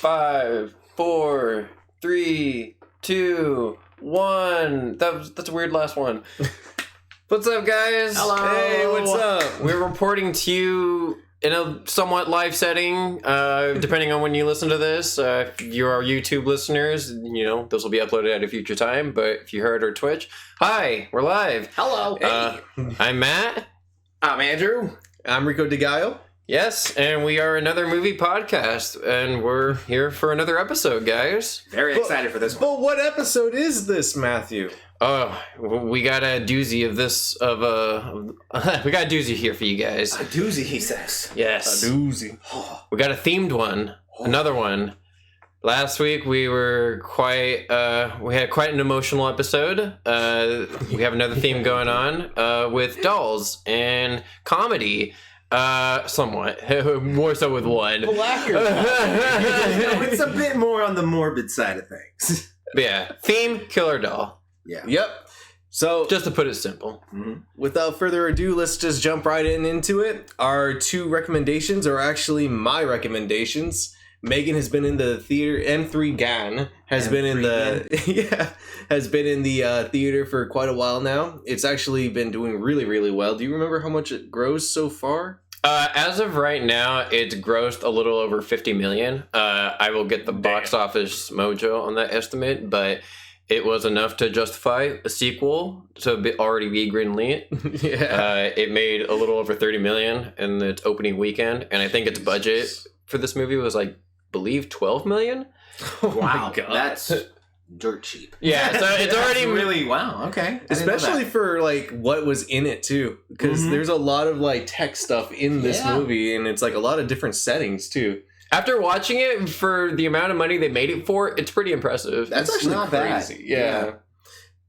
5, 4, 3, 2, 1. That's a weird last one. What's up, guys? Hello. Hey, what's up? We're reporting to you in a somewhat live setting, depending on when you listen to this. If you're our YouTube listeners, this will be uploaded at a future time. But if you heard our Twitch, hi, we're live. Hello. I'm Matt. I'm Andrew. I'm Rico DeGaio. Yes, and we are another movie podcast, and we're here for another episode, guys. Very excited for this one. But what episode is this, Matthew? Oh, we got a doozy we got a doozy here for you guys. A doozy, he says. Yes. A doozy. We got a themed one. Another one. Last week we were we had quite an emotional episode. We have another theme going on with dolls and comedy. Somewhat. More so with one. It's a bit more on the morbid side of things. Yeah. Theme, killer doll. Yeah. Yep. So, Just to put it simple. without further ado, let's just jump right into it. Our two recommendations are actually my recommendations. Megan has been in the theater. M3GAN has been in the theater for quite a while now. It's actually been doing really, really well. Do you remember how much it grossed so far? As of right now, it's grossed a little over 50 million. I will get the box office mojo on that estimate, but it was enough to justify a sequel to already be greenlit. Yeah. It made a little over 30 million in its opening weekend, and I think its budget for this movie was believe 12 million. Oh Wow. my God. That's dirt cheap. Yeah, so it's already really wow. Okay. Especially for what was in it too, because there's a lot of tech stuff in this movie, and it's a lot of different settings too. After watching it, for the amount of money they made it for, it's pretty impressive. That's It's actually not bad. crazy. Yeah.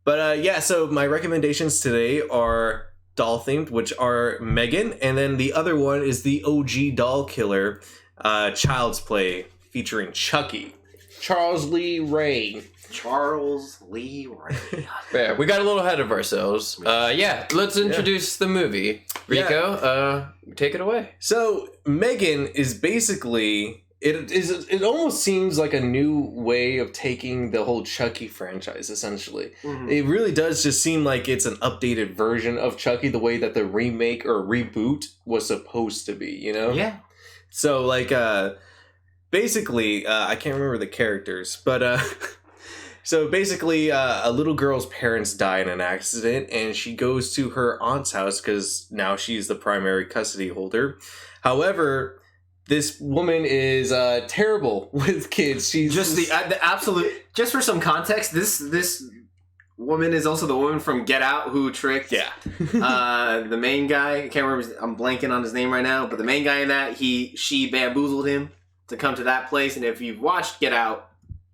But so my recommendations today are doll themed, which are Megan, and then the other one is the OG doll killer, Child's Play, featuring Chucky. Charles Lee Ray. Charles Lee Ray. Yeah, we got a little ahead of ourselves. Let's introduce the movie. Rico, take it away. So Megan is basically it almost seems like a new way of taking the whole Chucky franchise, essentially. It really does just seem like it's an updated version of Chucky, the way that the remake or reboot was supposed to be, Yeah. So basically, I can't remember the characters, but so basically, a little girl's parents die in an accident, and she goes to her aunt's house because now she's the primary custody holder. However, this woman is terrible with kids. She's Just the absolute. Just for some context, this woman is also the woman from Get Out who tricked. Yeah. The main guy. I can't remember. I'm blanking on his name right now. But the main guy in that, she bamboozled him to come to that place. And if you've watched Get Out,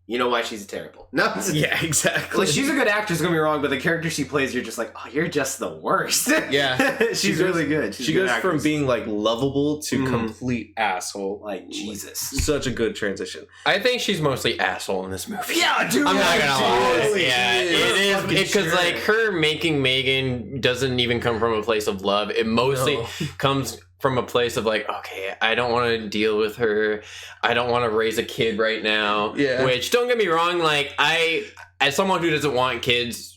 you know why she's terrible. No. Yeah, exactly. She's a good actress, don't get me wrong, but the character she plays, you're just like, oh, you're just the worst. Yeah. she's really good. She's she a good goes from actress. being lovable to complete asshole. like Jesus. Such a good transition. I think she's mostly asshole in this movie. Yeah, dude. I'm not gonna lie. Totally. Yeah, it is because her making Megan doesn't even come from a place of love. It mostly comes from a place of okay, I don't want to deal with her. I don't want to raise a kid right now. Yeah. Which, don't get me wrong, as someone who doesn't want kids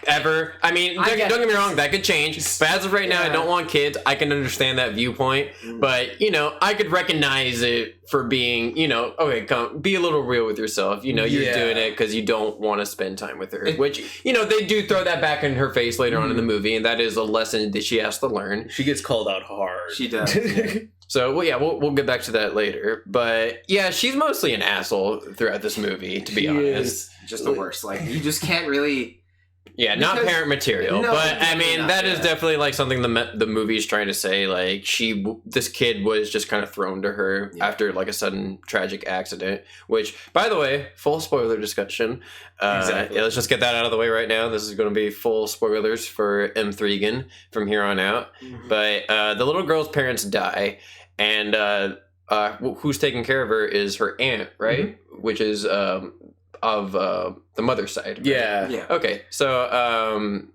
ever, don't get me wrong, that could change. But as of right now, I don't want kids. I can understand that viewpoint. But, I could recognize it for being, okay, be a little real with yourself. You're doing it because you don't want to spend time with her. Which, they do throw that back in her face later on in the movie. And that is a lesson that she has to learn. She gets called out hard. She does. So, we'll get back to that later. But, yeah, she's mostly an asshole throughout this movie, to be honest. Just the worst. You just can't really... Yeah, not parent material, No, but that is yeah. definitely something the movie's trying to say. This kid was just kind of thrown to her after a sudden tragic accident. Which, by the way, full spoiler discussion. Exactly. Let's just get that out of the way right now. This is going to be full spoilers for M3GAN from here on out. But the little girl's parents die, and who's taking care of her is her aunt, right? Which is of the mother's side. Right? Yeah. Yeah. Okay, so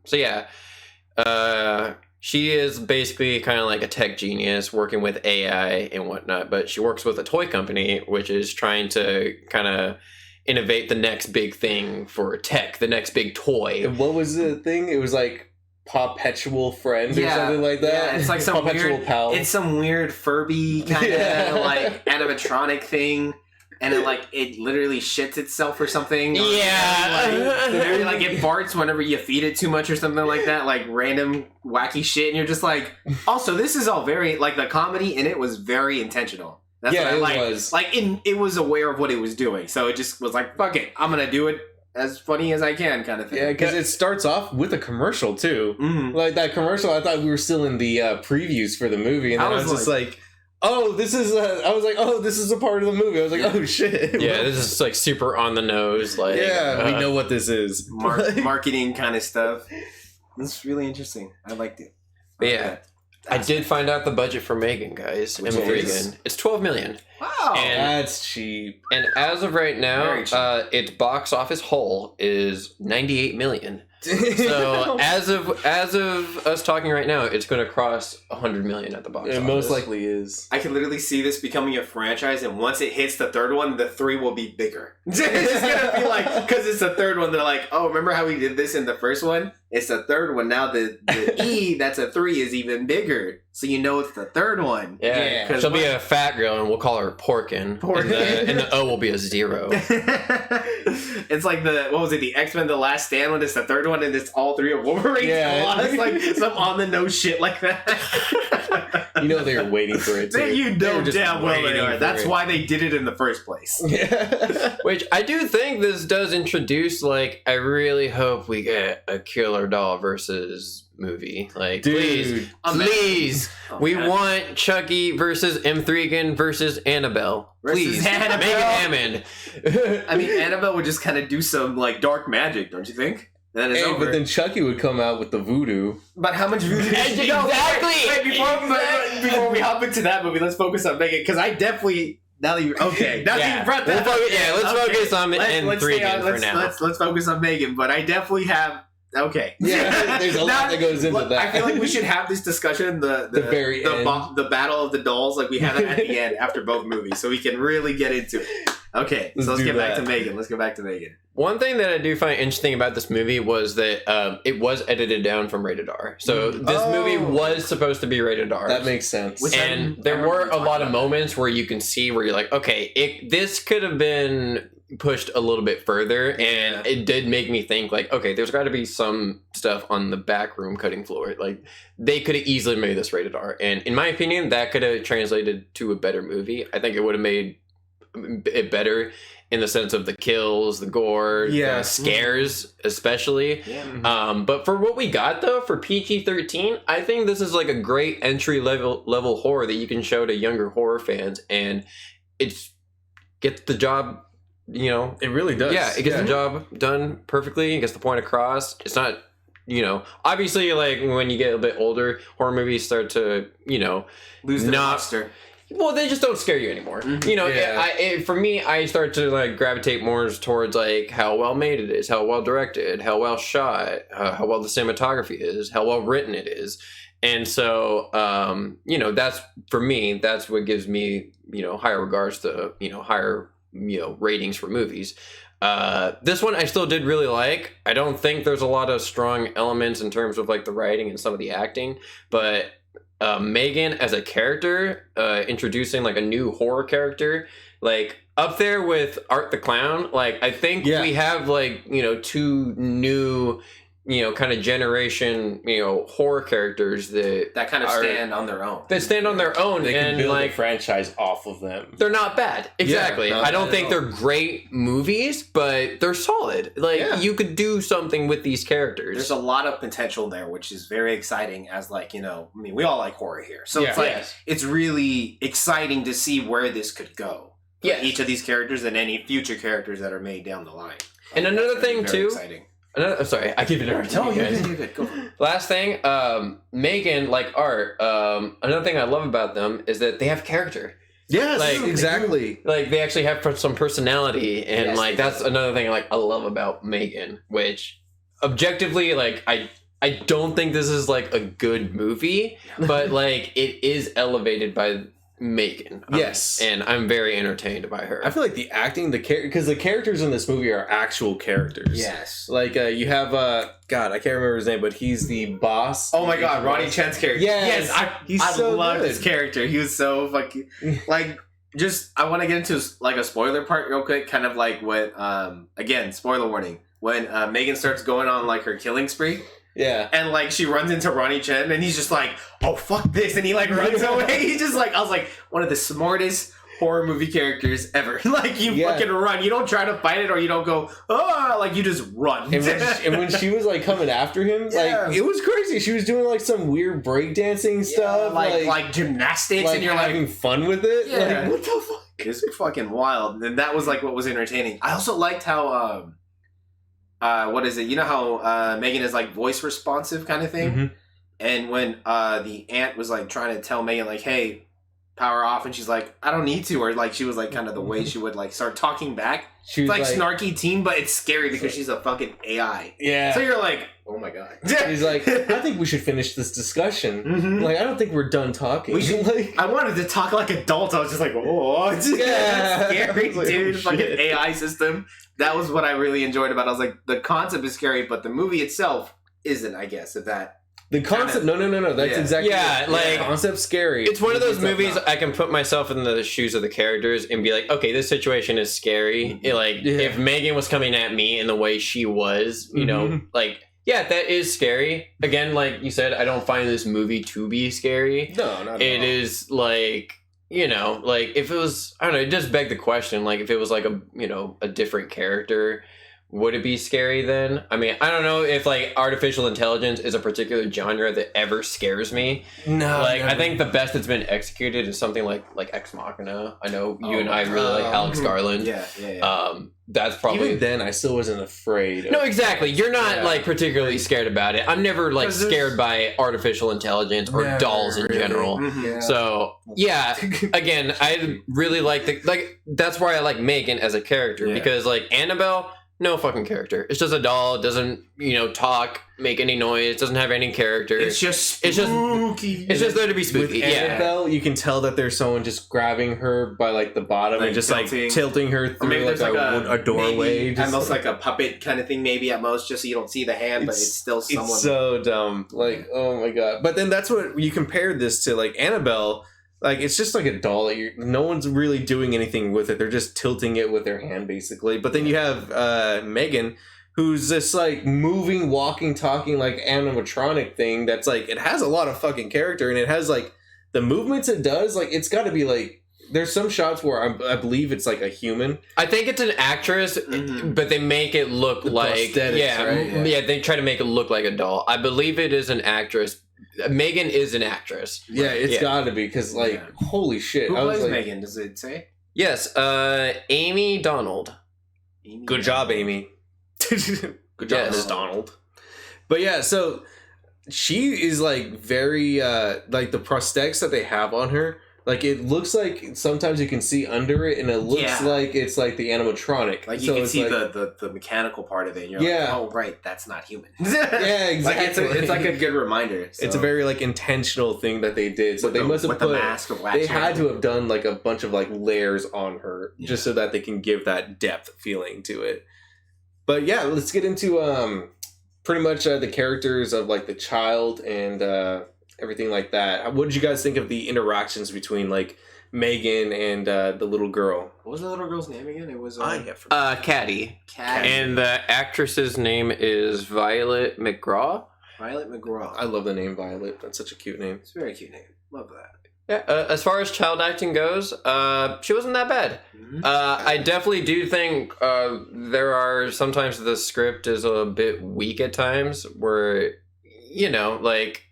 she is basically kind of like a tech genius working with AI and whatnot, but she works with a toy company, which is trying to kind of innovate the next big thing for tech, the next big toy. And what was the thing? It was like Perpetual Friend or something like that. Yeah, it's like some Perpetual weird, Pal. It's some weird Furby kind of like animatronic thing. And it literally shits itself or something. Yeah. Like it farts whenever you feed it too much or something like that. Like random wacky shit. And you're just like, also, this is all very, like the comedy in it was very intentional. That's what I like. Was. Like it was aware of what it was doing. So it just was like, fuck it. I'm going to do it as funny as I can kind of thing. Yeah, because it starts off with a commercial too. Mm-hmm. Like that commercial, I thought we were still in the previews for the movie. And then I was just like, oh, this is this is a part of the movie. I was like, oh shit. Yeah, this is like super on the nose. Like, we know what this is. Marketing kind of stuff. This is really interesting. I liked it. I did find out the budget for M3GAN, guys. M3GAN. It's $12 million. Wow, that's cheap. And as of right now, its box office haul is $98 million. So as of us talking right now, it's going to cross $100 million at the box office. It most likely is. I can literally see this becoming a franchise, and once it hits the third one, the 3 will be bigger. It's just gonna be like, because it's the third one, they're like, oh, remember how we did this in the first one? It's the third one. Now the E that's a 3 is even bigger, so you know it's the third one. Yeah, she'll be a fat girl, and we'll call her Porkin. And the O will be a 0. It's like the X-Men The Last Stand when it's the third one and it's all 3 of Wolverine's claws, like some on the nose shit like that. You know they were waiting for it too. You know damn well they are. That's why they did it in the first place. Which I do think this does introduce, like, I really hope we get a Killer Doll versus movie. Like, dude, please. We want Chucky versus M3GAN versus Annabelle. Please. Make it Hammond. I mean, Annabelle would just kind of do some, like, dark magic, don't you think? Then it's over. But then Chucky would come out with the voodoo. But how much voodoo? Exactly. Before we hop into that movie, let's focus on M3GAN, because I definitely... Now that you brought that up. Let's focus on M3GAN for now. Let's focus on M3GAN, but I definitely have... Okay. Yeah, there's a lot that goes into that. I feel like we should have this discussion, the very end. The battle of the dolls, like we have it at the end after both movies, so we can really get into it. Okay, so let's get back to M3GAN. One thing that I do find interesting about this movie was that it was edited down from rated R. So this movie was supposed to be rated R. That makes sense. And there were a lot of moments where you can see where you're like, okay, this could have been pushed a little bit further, and it did make me think, like, okay, there's got to be some stuff on the back room cutting floor. Like, they could have easily made this rated R. And in my opinion, that could have translated to a better movie. I think it would have made it better in the sense of the kills, the gore, the scares, especially. Yeah. But for what we got, though, for PG-13, I think this is like a great entry level horror that you can show to younger horror fans, and it gets the job. You know, it really does. Yeah, it gets the job done perfectly. It gets the point across. It's not, obviously, like when you get a bit older, horror movies start to, lose their luster. Well, they just don't scare you anymore. Mm-hmm. For me, I start to like gravitate more towards like how well made it is, how well directed, how well shot, how well the cinematography is, how well written it is. And so, that's for me. That's what gives me, higher regards to, higher ratings for movies. This one I still did really like. I don't think there's a lot of strong elements in terms of like the writing and some of the acting, but M3GAN as a character, introducing like a new horror character, like up there with Art the Clown. Like I think we have like 2 new kind of generation, horror characters that kind of stand on their own. That stand on their own. They can and build like a franchise off of them. They're not bad. Exactly. I don't think they're great movies, but they're solid. Like you could do something with these characters. There's a lot of potential there, which is very exciting as like, we all like horror here. So it's like, it's really exciting to see where this could go. Yeah. Each of these characters and any future characters that are made down the line. And another thing too. Exciting. I'm sorry, I keep interrupting you guys. You're good. Go for it. Last thing, M3GAN, like Art, another thing I love about them is that they have character. Yes, like, exactly. Like they actually have some personality, and that's another thing like I love about M3GAN, which objectively, like I I don't think this is like a good movie, but like it is elevated by M3GAN. Yes. And I'm very entertained by her. I feel like the acting, because the characters in this movie are actual characters. Yes. Like you have God, I can't remember his name, but he's the boss. Oh my God, Ronnie Chen's character. Yes. I so loved good. his character. He was so fucking like. Just I want to get into like a spoiler part real quick, kind of like what again, spoiler warning, when M3GAN starts going on like her killing spree. Yeah. And like she runs into Ronnie Chen and he's just like, oh fuck this, and he like runs away. He's just like, I was like, one of the smartest horror movie characters ever. Like you fucking run. You don't try to fight it or you don't go, oh, like you just run. And when she was like coming after him, like it was crazy. She was doing like some weird breakdancing stuff. Like gymnastics, like and you're having like fun with it. Yeah. Like, what the fuck? It's fucking wild. And that was like what was entertaining. I also liked how what is it? You know how M3GAN is like voice responsive kind of thing? Mm-hmm. And when the aunt was like trying to tell M3GAN like, hey, power off, and she's like, I don't need to, or like she was like kind of the way she would like start talking back. She It's was like snarky teen, but it's scary because she's a fucking AI. Yeah. So you're like, oh my God. He's like, I think we should finish this discussion. Mhm. Like, I don't think we're done talking. We should- like, I wanted to talk like adults. I was just like, oh, it's Yeah. scary, I was like, dude. oh, Fucking shit. AI system. That was what I really enjoyed about it. I was like, the concept is scary, but the movie itself isn't, I guess, if that. the concept. No. That's Yeah. exactly. Yeah, it. like- the concept's scary. It's one of those Concept's movies not. I can put myself in the shoes of the characters and be like, okay, this situation is scary. Like, Yeah. if M3GAN was coming at me in the way she was, you know, Mhm. like, yeah, that is scary. Again, like you said, I don't find this movie to be scary. No, not at It all. is like, you know, like if it was, I don't know, it just begged the question, like if it was like a, you know, a different character, would it be scary then? I mean, I don't know if like artificial intelligence is a particular genre that ever scares me. No, Like never. I think the best that's been executed is something like Ex Machina. I know you Oh, and I really like Alex mhm. Garland. Yeah. That's probably Even then, I still wasn't afraid. no, exactly. You're not Yeah. like particularly scared about it. I'm never like 'Cause there's- scared by artificial intelligence or Never, dolls in really. general. Mhm. Yeah. So yeah, again, I really like that's why I like M3GAN as a character Yeah. because like Annabelle, no fucking character. It's just a doll. It doesn't, you know, talk, make any noise. Doesn't have any character. It's just It's just- spooky. It's just there to be With spooky. Yeah. Annabelle, you can tell that there's someone just grabbing her by like the bottom Like and just tilting. like tilting her Or through maybe like there's like a doorway. maybe just, almost like a puppet kind of thing, maybe at most, just so you don't see the hand, but it's still someone. It's so dumb. Like, oh my god. But then that's what you compare this to, like Annabelle. Like it's just like a doll that no one's really doing anything with it. They're just tilting it with their hand, basically. But then you have M3GAN, who's this like moving, walking, talking like animatronic thing. That's like it has a lot of fucking character, and it has like the movements it does. Like it's got to be like. There's some shots where I believe it's like a human. I think it's an actress, Mhm. but they make it look The like prosthetics, right? yeah. They try to make it look like a doll. I believe it is an actress. M3GAN is an actress. Yeah, it's Yeah. got to be because like Yeah. holy shit. Who I was plays like, M3GAN? Does it say? Yes, Amy Donald. good job, Amy. Good job, Yes. Miss Donald. But yeah, so she is like very like the prosthetics that they have on her. Like it looks like sometimes you can see under it, and it looks Yeah. like it's like the animatronic. Like you So can it's see like, the mechanical part of it, and you're Yeah. like, oh right, that's not human. yeah, exactly. Like it's like a good reminder. It's a so. very like intentional thing that they did. So With they the- must have with put. the mask of wax. They had to have done like a bunch of like layers on her just so that they can give that depth feeling to it. But yeah, let's get into pretty much the characters of like the child and everything like that. What did you guys think of the interactions between like M3GAN and the little girl? What was the little girl's name again? It was Caddy. Cat. And the actress's name is Violet McGraw. Violet McGraw. I love the name Violet. That's such a cute name. It's a very cute name. Love that. Yeah, as far as child acting goes, she wasn't that bad. Mhm. I definitely do think there are sometimes the script is a bit weak at times where, you know, like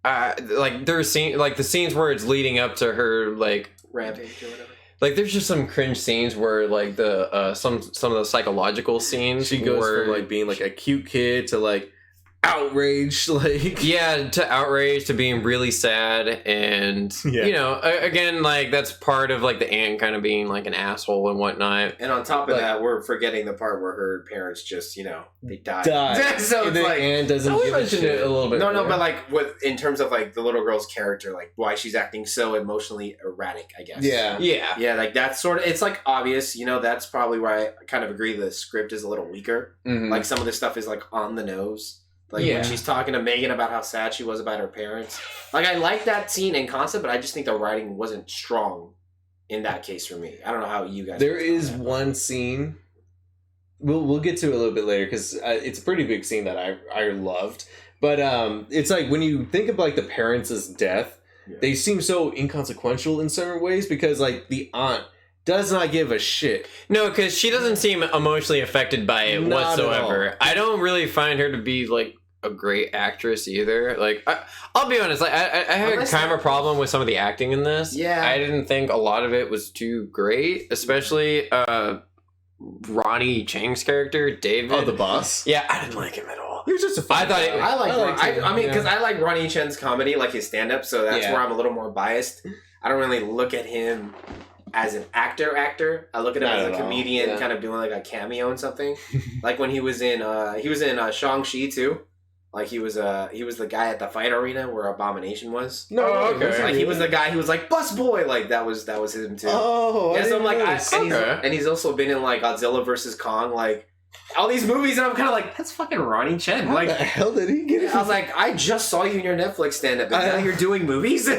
there's the scenes where it's leading up to her like Rampage or whatever. like there's just some cringe scenes where like the some of the psychological scenes She goes where from like being like a cute kid to like outraged, like to outrage, to being really sad, and you know, again, like that's part of like the aunt kind of being like an asshole and whatnot. And on top of that, we're forgetting the part where her parents just, you know, they died. So it's like Anne doesn't. We mentioned it a little bit. No, but like in terms of like the little girl's character, like why she's acting so emotionally erratic, I guess. Yeah. Like that's sort of, it's like obvious, you know. That's probably why I kind of agree the script is a little weaker. Like some of this stuff is like on the nose. Like when she's talking to Megan about how sad she was about her parents. Like I like that scene in concept, but I just think the writing wasn't strong in that case for me. I don't know how you guys. There is one scene. We'll get to it a little bit later because it's a pretty big scene that I loved. But it's like when you think of like the parents' death, they seem so inconsequential in certain ways because like the aunt does not give a shit. No, because she doesn't seem emotionally affected by it whatsoever. I don't really find her to be like a great actress either. Like I'll be honest, like I had kind of a problem with some of the acting in this. I didn't think a lot of it was too great, especially Ronnie Chang's character, David. Oh, the boss. Yeah, I didn't like him at all. He was just a fun guy. I mean, because I like Ronnie Chen's comedy, like his stand-up, so that's where I'm a little more biased. I don't really look at him as an actor. I look at him as a comedian, kind of doing like a cameo and something. Like when he was in Shang-Chi too. Like he was the guy at the fight arena where Abomination was. Okay. Like he was the guy who was like bus boy. Like that was him too. Oh, yeah. So I'm like, and he's also been in like Godzilla versus Kong, like all these movies, and I'm kind of like, that's fucking Ronnie Chen. How like the hell did he get it? I was like, I just saw you in your Netflix stand-up, and now you're doing movies.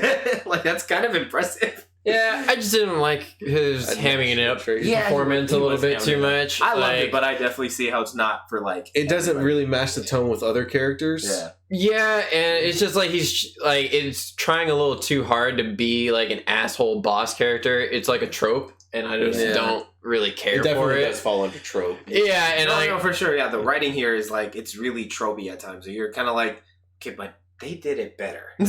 Like that's kind of impressive. Yeah, I just didn't like his hamming it up for his performance a little bit too much. I loved it, but I definitely see how it's not for like. It doesn't really match the tone with other characters. Yeah, and it's just like he's like it's trying a little too hard to be like an asshole boss character. It's like a trope, and I just don't really care it definitely for it. Does fall into trope. Yeah, and I know for sure. Yeah, the writing here is like it's really tropey at times. So you're kind of like, okay, but they did it better. And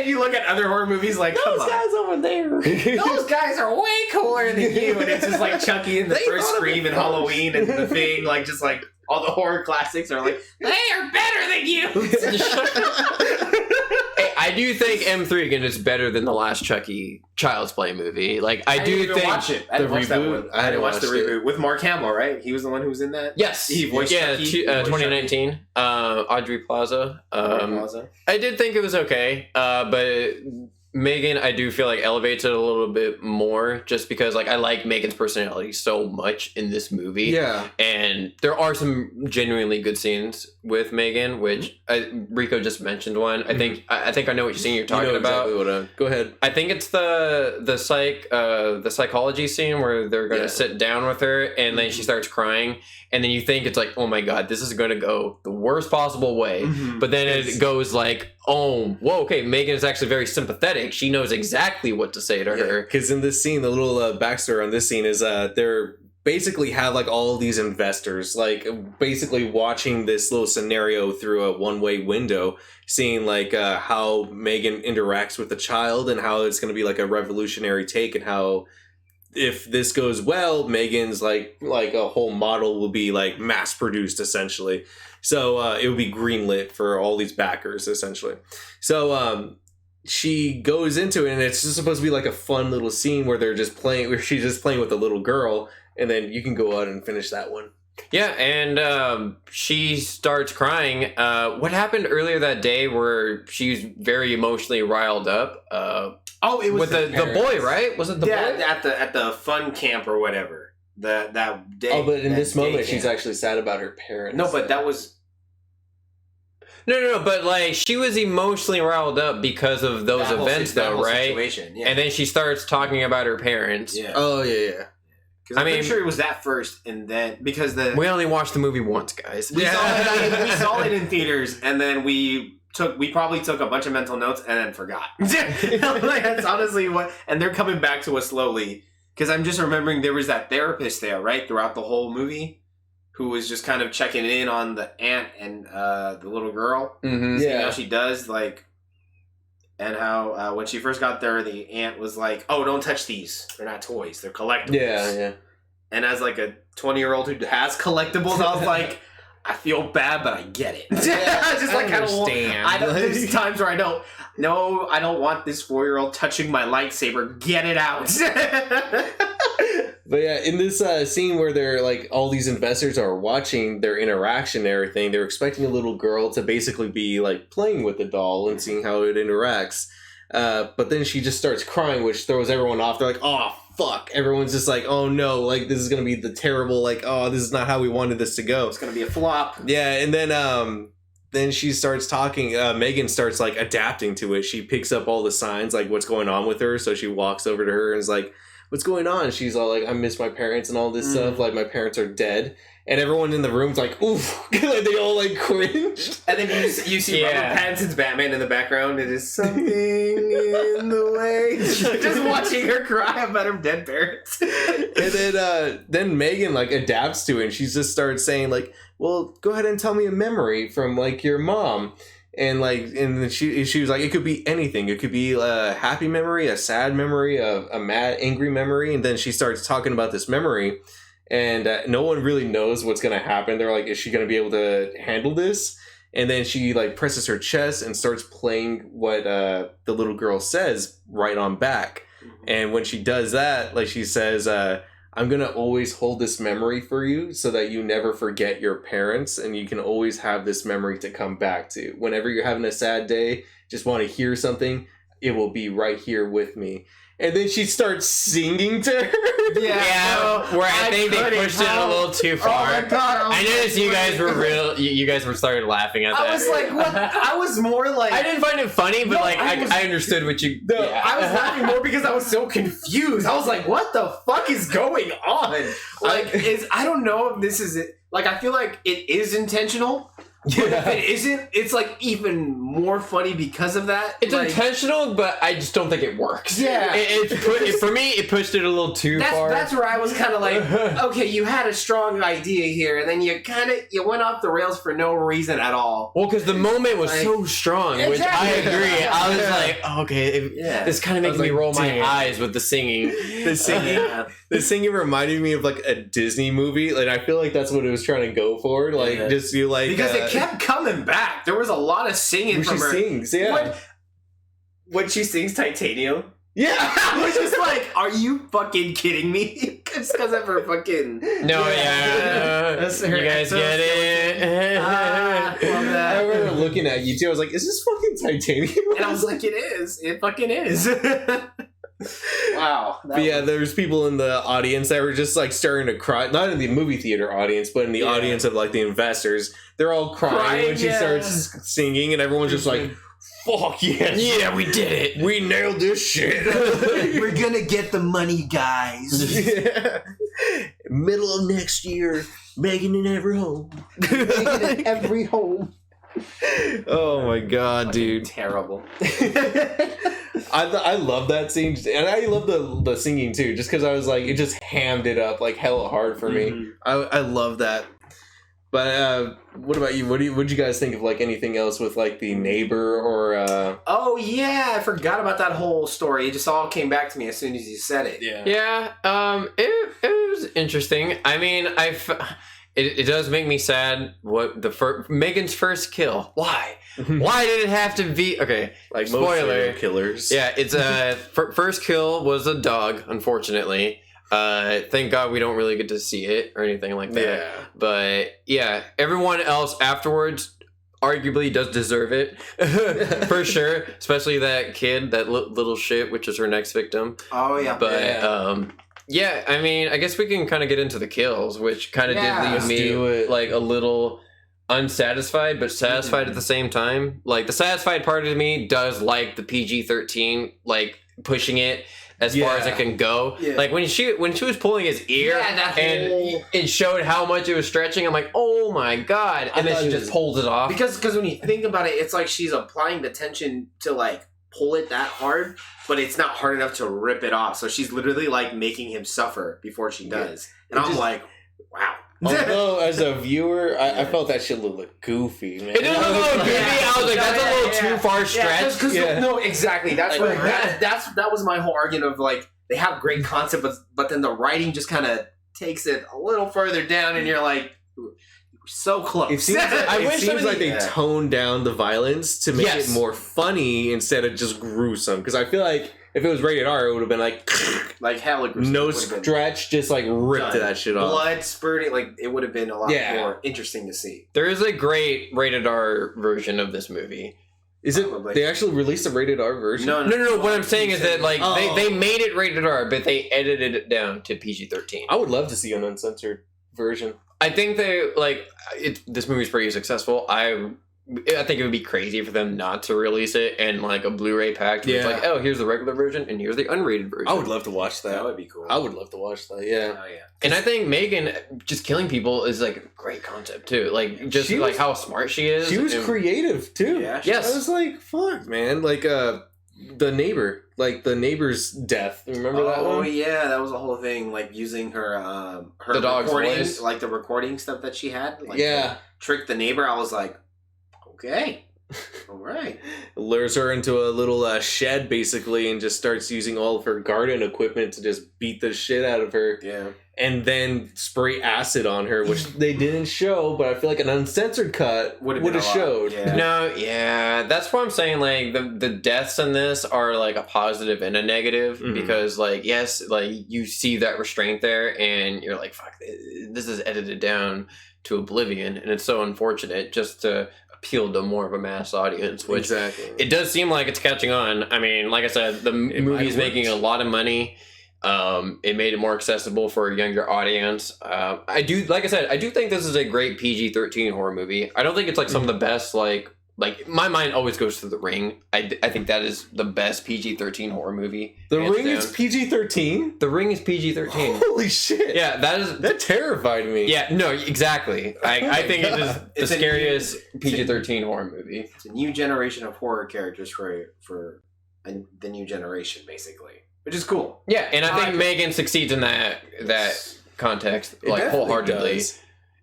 you look at other horror movies like, those guys over there. Those guys are way cooler than you. And it's just like Chucky and the first Scream and Halloween and The Thing, like just like all the horror classics are like, they are better than you. Hey, I do think M3GAN is better than the last Chucky Child's Play movie. Like I do think watch it. I didn't watch that one. I didn't watch the reboot with Mark Hamill, right? He was the one who was in that. Yes, he voiced Chucky. 2019. Audrey Plaza. I did think it was okay, but Megan, I do feel like elevates it a little bit more just because like I like Megan's personality so much in this movie. Yeah. And there are some genuinely good scenes with Megan, which Rico just mentioned one. I think I know which scene you're talking about. Go ahead. I think it's the psychology scene where they're gonna sit down with her and then she starts crying and then you think it's like, oh my god, this is gonna go the worst possible way. But then it goes like, oh, whoa, okay, Megan is actually very sympathetic. She knows exactly what to say to her. Because in this scene, the little backstory on this scene is they're basically have like all of these investors like basically watching this little scenario through a one-way window, seeing like how Megan interacts with the child and how it's going to be like a revolutionary take, and how if this goes well, Megan's like a whole model will be like mass produced essentially. So it would be greenlit for all these backers essentially. So she goes into it and it's just supposed to be like a fun little scene where she's just playing with a little girl, and then you can go out and finish that one. Yeah, and she starts crying. What happened earlier that day where she's very emotionally riled up? It was with the boy, right? Was it the boy? at the fun camp or whatever. That day. Oh, but in this moment, she's actually sad about her parents. No, but that was. No, but like she was emotionally riled up because of those events, though, right? Situation, yeah. And then she starts talking about her parents. Yeah. Oh yeah. Because I'm pretty sure it was that first, and then because we only watched the movie once, guys. We saw it in theaters, and then we probably took a bunch of mental notes and then forgot. Like, that's honestly what. And they're coming back to us slowly. Because I'm just remembering there was that therapist there, right, throughout the whole movie, who was just kind of checking in on the aunt and the little girl. Seeing how she does, like, and how when she first got there, the aunt was like, "Oh, don't touch these. They're not toys. They're collectibles." Yeah. And as like a 20-year-old who has collectibles, I was like, I feel bad, but I get it. Yeah, just like I understand. there's times where I don't. No, I don't want this 4-year-old touching my lightsaber. Get it out. But yeah, in this scene where they're like all these investors are watching their interaction and everything, they're expecting a little girl to basically be like playing with the doll and seeing how it interacts. But then she just starts crying, which throws everyone off. They're like, "Oh fuck!" Everyone's just like, "Oh no!" Like this is gonna be the terrible. Like, "Oh, this is not how we wanted this to go." It's gonna be a flop. Yeah, and then she starts talking. Megan starts like adapting to it. She picks up all the signs, like what's going on with her. So she walks over to her and is like, "What's going on?" She's all like, "I miss my parents and all this stuff. Like my parents are dead." And everyone in the room's like, "Oof!" Like they all like cringe. And then you see Robert Pattinson's Batman in the background. It is something in the way. Just watching her cry about her dead parents. And then Megan like adapts to it. And she just starts saying like, "Well, go ahead and tell me a memory from like your mom." And then she was like, it could be anything. It could be a happy memory, a sad memory, a mad, angry memory. And then she starts talking about this memory, and no one really knows what's gonna happen. They're like, is she gonna be able to handle this? And then she like presses her chest and starts playing what the little girl says right on back. And when she does that, like she says, "I'm going to always hold this memory for you so that you never forget your parents, and you can always have this memory to come back to. Whenever you're having a sad day, just want to hear something, it will be right here with me." And then she starts singing to her. Yeah, where I think they pushed it a little too far. Oh my God, I noticed you guys were you guys were started laughing at that. I was like, what? I was more like... I didn't find it funny, but No, like I understood what you... No, I was laughing more because I was so confused. I was like, what the fuck is going on? Like, I don't know if this is it. Like, I feel like it is intentional. But if it isn't, it's like even more funny because of that. It's like, intentional, but I just don't think it works. Yeah. For me, it pushed it a little too far. That's where I was kind of like, okay, you had a strong idea here, and then you went off the rails for no reason at all. Well, because the moment was like, so strong, which I agree. I was like, oh, okay, this kind of makes me roll my eyes with the singing. The singing reminded me of like a Disney movie. Like I feel like that's what it was trying to go for. Like just you like because it kept coming back. There was a lot of singing from her. Sings, yeah. When she sings Titanium. Yeah, I was just like, are you fucking kidding me? Just because of her fucking... No, you guys get it? Love that. I remember looking at you too. I was like, is this fucking Titanium? And I was like, it is. It fucking is. Wow. But yeah, there's people in the audience that were just like starting to cry. Not in the movie theater audience, but in the audience of like the investors. They're all crying when she starts singing, and everyone's just like, fuck yes. Yeah, we did it. We nailed this shit. We're gonna get the money, guys. Yeah. Middle of next year, Megan in every home. Megan in every home. Oh my god, dude. Terrible. I love that scene, and I love the singing too, just because I was like, it just hammed it up like hella hard for me. I love that. But what about you? What'd you guys think of like anything else with like the neighbor or? Oh yeah, I forgot about that whole story. It just all came back to me as soon as you said it. Yeah. It was interesting. I mean, it does make me sad. What Megan's first kill? Why? Why did it have to be? Okay, like spoiler most killers. Yeah, it's first kill was a dog. Unfortunately. Thank God we don't really get to see it or anything like that. Yeah. But yeah, everyone else afterwards arguably does deserve it for sure. Especially that kid, that little shit, which is her next victim. Oh yeah. But yeah, I mean, I guess we can kind of get into the kills, which kind of did leave me like a little unsatisfied, but satisfied at the same time. Like the satisfied part of me does like the PG-13, like pushing it as far as it can go. Yeah. Like when she was pulling his ear and it showed how much it was stretching, I'm like, oh my god. And then she just pulls it off. Because when you think about it, it's like she's applying the tension to like pull it that hard, but it's not hard enough to rip it off. So she's literally like making him suffer before she does. And I'm like, wow. Although, as a viewer, I felt that shit look goofy, man. It did look a little goofy. I was like, that's a little too far stretched. No, exactly. That's like, that was my whole argument of like, they have great concept, but then the writing just kind of takes it a little further down, and you're like, so close. It seems like they toned down the violence to make it more funny instead of just gruesome. Because I feel like if it was rated R, it would have been like hella gruesome. No stretch, just like ripped that shit off. Blood spurting, like it would have been a lot more interesting to see. There is a great rated R version of this movie. Is it? They actually released a rated R version? No. What I'm saying is that like they made it rated R, but they edited it down to PG-13. I would love to see an uncensored version. I think they this movie's pretty successful. I think it would be crazy for them not to release it and like a Blu-ray pack. It's like, oh, here's the regular version and here's the unrated version. I would love to watch that. That would be cool. I would love to watch that. Yeah. Oh yeah. And I think M3GAN just killing people is like a great concept too. Like just like how smart she is. She was creative too. Yeah. Yes. I was like, fuck, man. Like the neighbor's death. Remember that one? Oh yeah, that was a whole thing. Like using her the dog's recording, voice. like the recording stuff that she had. Like, trick the neighbor. I was like, okay. All right. Lures her into a little shed basically and just starts using all of her garden equipment to just beat the shit out of her. Yeah. And then spray acid on her, which they didn't show, but I feel like an uncensored cut would have showed. Yeah. No, yeah. That's what I'm saying. Like the deaths in this are like a positive and a negative because like, yes, like you see that restraint there and you're like, fuck, this is edited down to oblivion. And it's so unfortunate just to appeal to more of a mass audience, which it does seem like it's catching on. I mean, like I said, the movie's making a lot of money. It made it more accessible for a younger audience. I do think this is a great PG-13 horror movie. I don't think it's like some of the best like my mind always goes to The Ring. I think that is the best PG-13 horror movie. The Ring is PG-13? The Ring is PG-13. Holy shit. Yeah, that terrified me. Yeah, no, exactly. I think it is the scariest PG-13 horror movie. It's a new generation of horror characters for the new generation, basically. Which is cool. Yeah, and I think M3GAN succeeds in that context, like wholeheartedly. Does.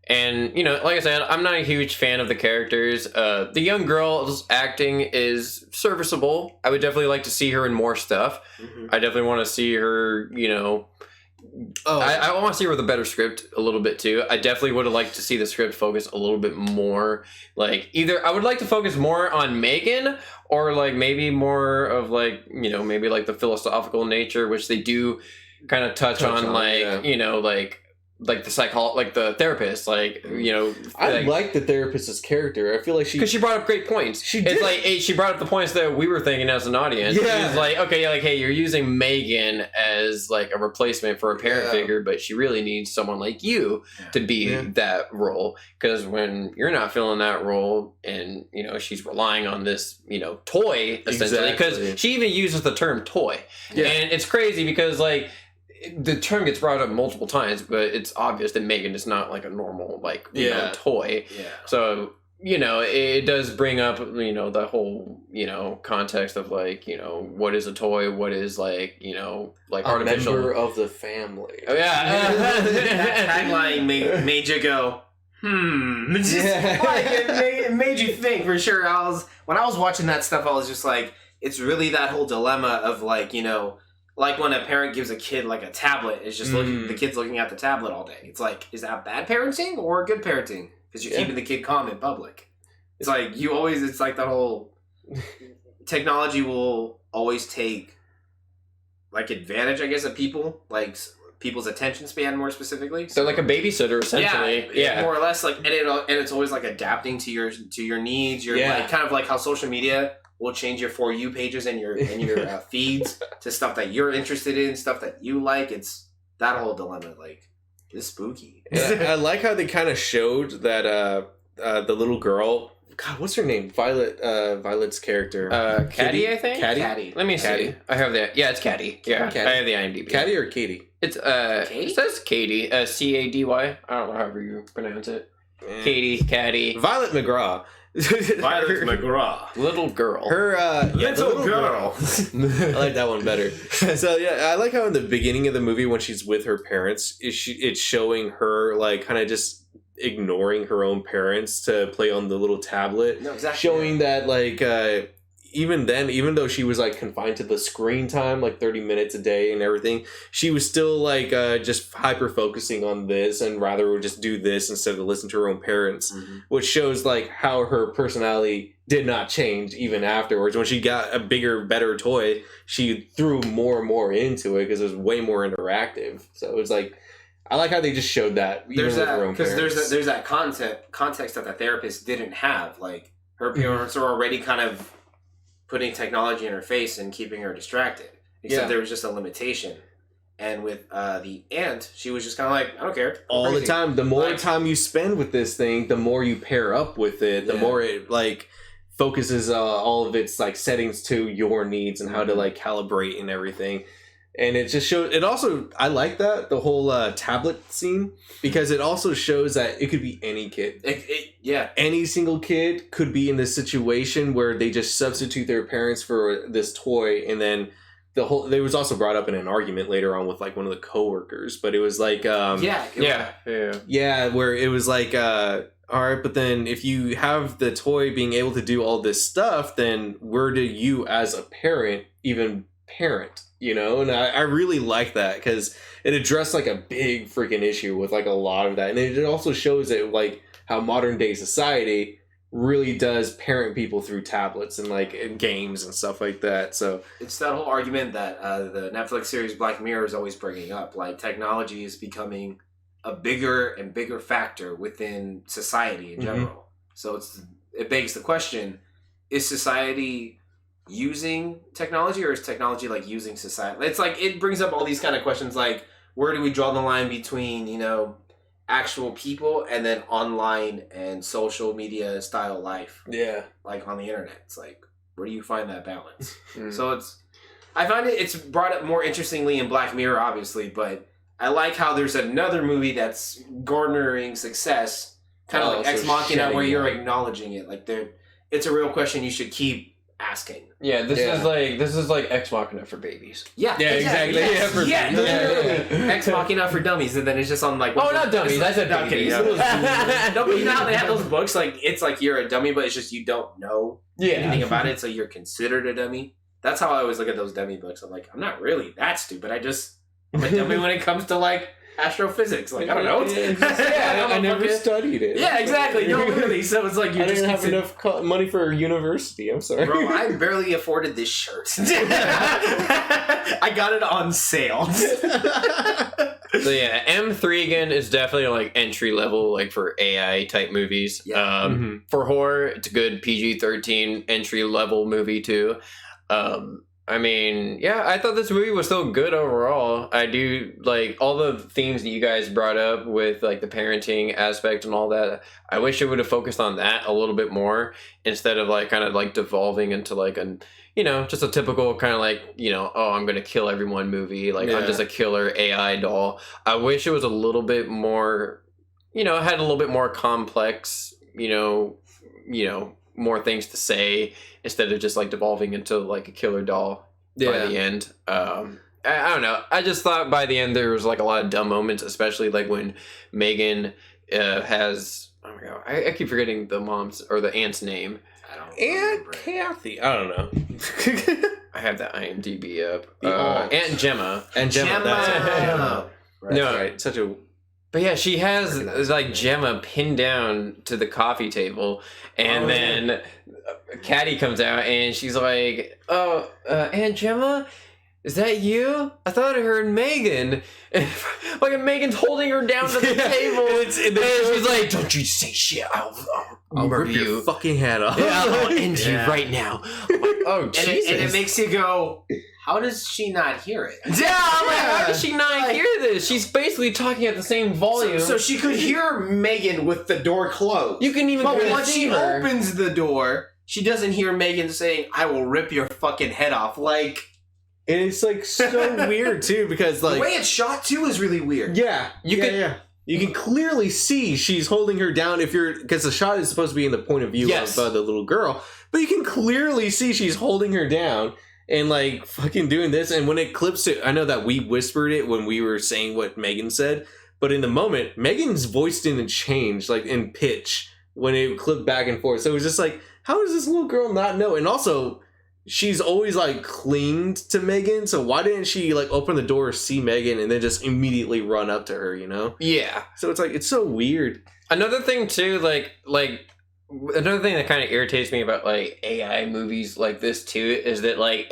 And, you know, like I said, I'm not a huge fan of the characters. The young girl's acting is serviceable. I would definitely like to see her in more stuff. Mm-hmm. I definitely want to see her, you know... I want to see her with a better script a little bit, too. I definitely would have liked to see the script focus a little bit more. Like, either I would like to focus more on M3GAN, or, like, maybe more of, like, you know, maybe, like, the philosophical nature, which they do kind of touch on, like, you know, like the therapist, like, you know, I like the therapist's character. I feel like because she brought up great points. It's like she brought up the points that we were thinking as an audience. Yeah, she was like, okay, like, hey, you're using M3GAN as like a replacement for a parent figure, but she really needs someone like you to be that role. Because when you're not filling that role, and you know she's relying on this, you know, toy essentially, because she even uses the term toy, and it's crazy because like. The term gets brought up multiple times, but it's obvious that M3GAN is not like a normal, like, you know, toy. Yeah. So, you know, it does bring up, you know, the whole, you know, context of like, you know, what is a toy? What is like, you know, like artificial. A member of the family. Oh, yeah. That tagline made you go, like it made you think for sure. When I was watching that stuff, I was just like, it's really that whole dilemma of like, you know, like when a parent gives a kid like a tablet, it's just the kid's looking at the tablet all day. It's like, is that bad parenting or good parenting? Because you're keeping the kid calm in public. It's like it's like that whole technology will always take like advantage, I guess, of people, like people's attention span more specifically. So like a babysitter essentially. Yeah, more or less. Like and it's always like adapting to your needs. Your like kind of like how social media. We'll change your For You pages and your feeds to stuff that you're interested in, stuff that you like. It's that whole dilemma. Like, it's spooky. Yeah, I like how they kind of showed that the little girl. God, what's her name? Violet's character. Caddy, I think. Caddy. Let me see. I have that. Yeah, it's Caddy. Yeah, Caddy. I have the IMDb. Caddy or Katie? It's It says Katie. Cady. I don't know however you pronounce it. Katie, Caddy. Violet McGraw. Violet McGraw. Little girl. Her, little girl. I like that one better. So, yeah, I like how in the beginning of the movie when she's with her parents, it's showing her, like, kind of just ignoring her own parents to play on the little tablet. No, exactly. Showing that, like, even then, even though she was like confined to the screen time, like 30 minutes a day and everything, she was still like just hyper focusing on this and rather would just do this instead of listen to her own parents, which shows like how her personality did not change even afterwards. When she got a bigger, better toy, she threw more and more into it because it was way more interactive. So it was like, I like how they just showed that. There's that because there's that context that the therapist didn't have. Like her parents are already kind of putting technology in her face and keeping her distracted. Except there was just a limitation. And with the aunt, she was just kind of like, I don't care. All the time. The more time you spend with this thing, the more you pair up with it. The more it like focuses all of its like settings to your needs and how to like calibrate and everything. And it just shows. It also, I like that the whole tablet scene because it also shows that it could be any kid. Any single kid could be in this situation where they just substitute their parents for this toy, and then the whole. It was also brought up in an argument later on with like one of the coworkers, but it was like, where it was like, all right, but then if you have the toy being able to do all this stuff, then where do you as a parent even parent? You know, and I really like that because it addressed like a big freaking issue with like a lot of that, and it also shows it like how modern day society really does parent people through tablets and like games and stuff like that. So it's that whole argument that the Netflix series Black Mirror is always bringing up, like technology is becoming a bigger and bigger factor within society in general. So it begs the question: is society using technology, or is technology like using society? It's like it brings up all these kind of questions, like where do we draw the line between, you know, actual people and then online and social media style life, like on the internet. It's like, where do you find that balance? So I find it's brought up more interestingly in Black Mirror, obviously, but I like how there's another movie that's garnering success, kind of like Ex Machina, where you're acknowledging it, like it's a real question you should keep asking. This is like Ex Machina for babies. Exactly. Ex Machina for dummies, and then it's just on like not dummies. I said babies. No, but you know how they have those books, like it's like you're a dummy, but it's just you don't know anything about it, so you're considered a dummy. That's how I always look at those dummy books. I'm like, I'm not really that stupid. I'm a dummy when it comes to like astrophysics. Like, I don't know. I never studied it. Yeah, exactly. No, really. So it's like I didn't have enough money for university. I'm sorry. Bro, I barely afforded this shirt. I got it on sale. So yeah, M3GAN is definitely like entry level, like for AI type movies. For horror, it's a good PG-13 entry level movie too. I mean, yeah, I thought this movie was still good overall. I do like all the themes that you guys brought up with like the parenting aspect and all that. I wish it would have focused on that a little bit more instead of like kind of like devolving into like an, you know, just a typical kind of like, you know, oh, I'm going to kill everyone movie. Like I'm just a killer AI doll. I wish it was a little bit more, you know, had a little bit more complex, you know, more things to say instead of just like devolving into like a killer doll by the end. I don't know. I just thought by the end there was like a lot of dumb moments, especially like when M3GAN has, oh my god, I keep forgetting the mom's or the aunt's name. Aunt Kathy. I don't know. I have that IMDb up. Aunt Gemma. And Gemma. That's it. No, right. Such a. But yeah, she has like Gemma pinned down to the coffee table, and then Caddy comes out and she's like, "Oh, Aunt Gemma, is that you? I thought I heard M3GAN." And like M3GAN's holding her down to the table, and she's like, "Don't you say shit! I'll rip your fucking head off. Yeah, I'll end you right now." I'm like, oh Jesus! And it makes you go, how does she not hear it? Yeah, I'm like, how does she not hear this? She's basically talking at the same volume. So she could hear M3GAN with the door closed. You can even. But once she opens the door, she doesn't hear M3GAN saying, "I will rip your fucking head off." Like, and it's like so weird too because like the way it's shot too is really weird. Yeah, you can clearly see she's holding her down because the shot is supposed to be in the point of view of the little girl, but you can clearly see she's holding her down. And like fucking doing this, and when it clips to, I know that we whispered it when we were saying what M3GAN said, but in the moment, M3GAN's voice didn't change, like in pitch, when it clipped back and forth. So it was just like, how does this little girl not know? And also, she's always like clinged to M3GAN, so why didn't she like open the door, see M3GAN, and then just immediately run up to her, you know? Yeah. So it's like, it's so weird. Another thing too, another thing that kind of irritates me about like AI movies like this too is that like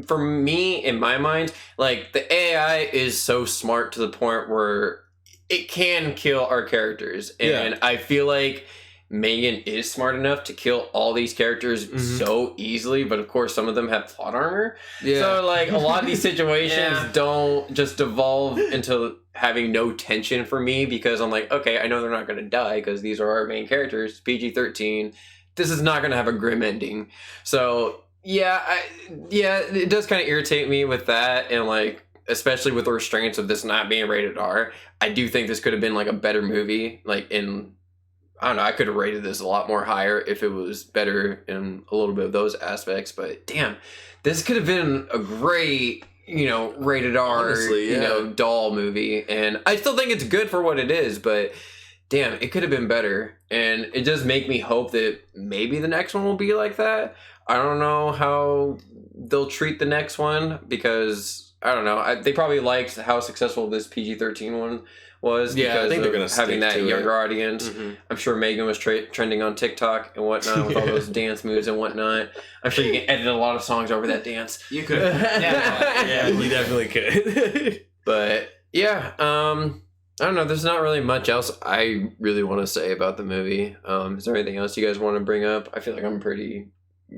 for me in my mind, like the AI is so smart to the point where it can kill our characters, and I feel like M3GAN is smart enough to kill all these characters so easily, but of course some of them have plot armor. Yeah. So like a lot of these situations don't just devolve into having no tension for me, because I'm like, okay, I know they're not going to die because these are our main characters, PG-13. This is not going to have a grim ending. So it does kind of irritate me with that, and like especially with the restraints of this not being rated R. I do think this could have been like a better movie, like I don't know, I could have rated this a lot more higher if it was better in a little bit of those aspects, but damn, this could have been a great, rated R, honestly, doll movie, and I still think it's good for what it is, but damn, it could have been better, and it does make me hope that maybe the next one will be like that. I don't know how they'll treat the next one, because, I don't know, they probably liked how successful this PG-13 one was, because I think they're gonna having that younger audience. I'm sure M3GAN was trending on TikTok and whatnot with all those dance moves and whatnot. I'm sure you can edit a lot of songs over that dance. You could. Yeah, you definitely could. But yeah, I don't know. There's not really much else I really want to say about the movie. Is there anything else you guys want to bring up? I feel like I'm pretty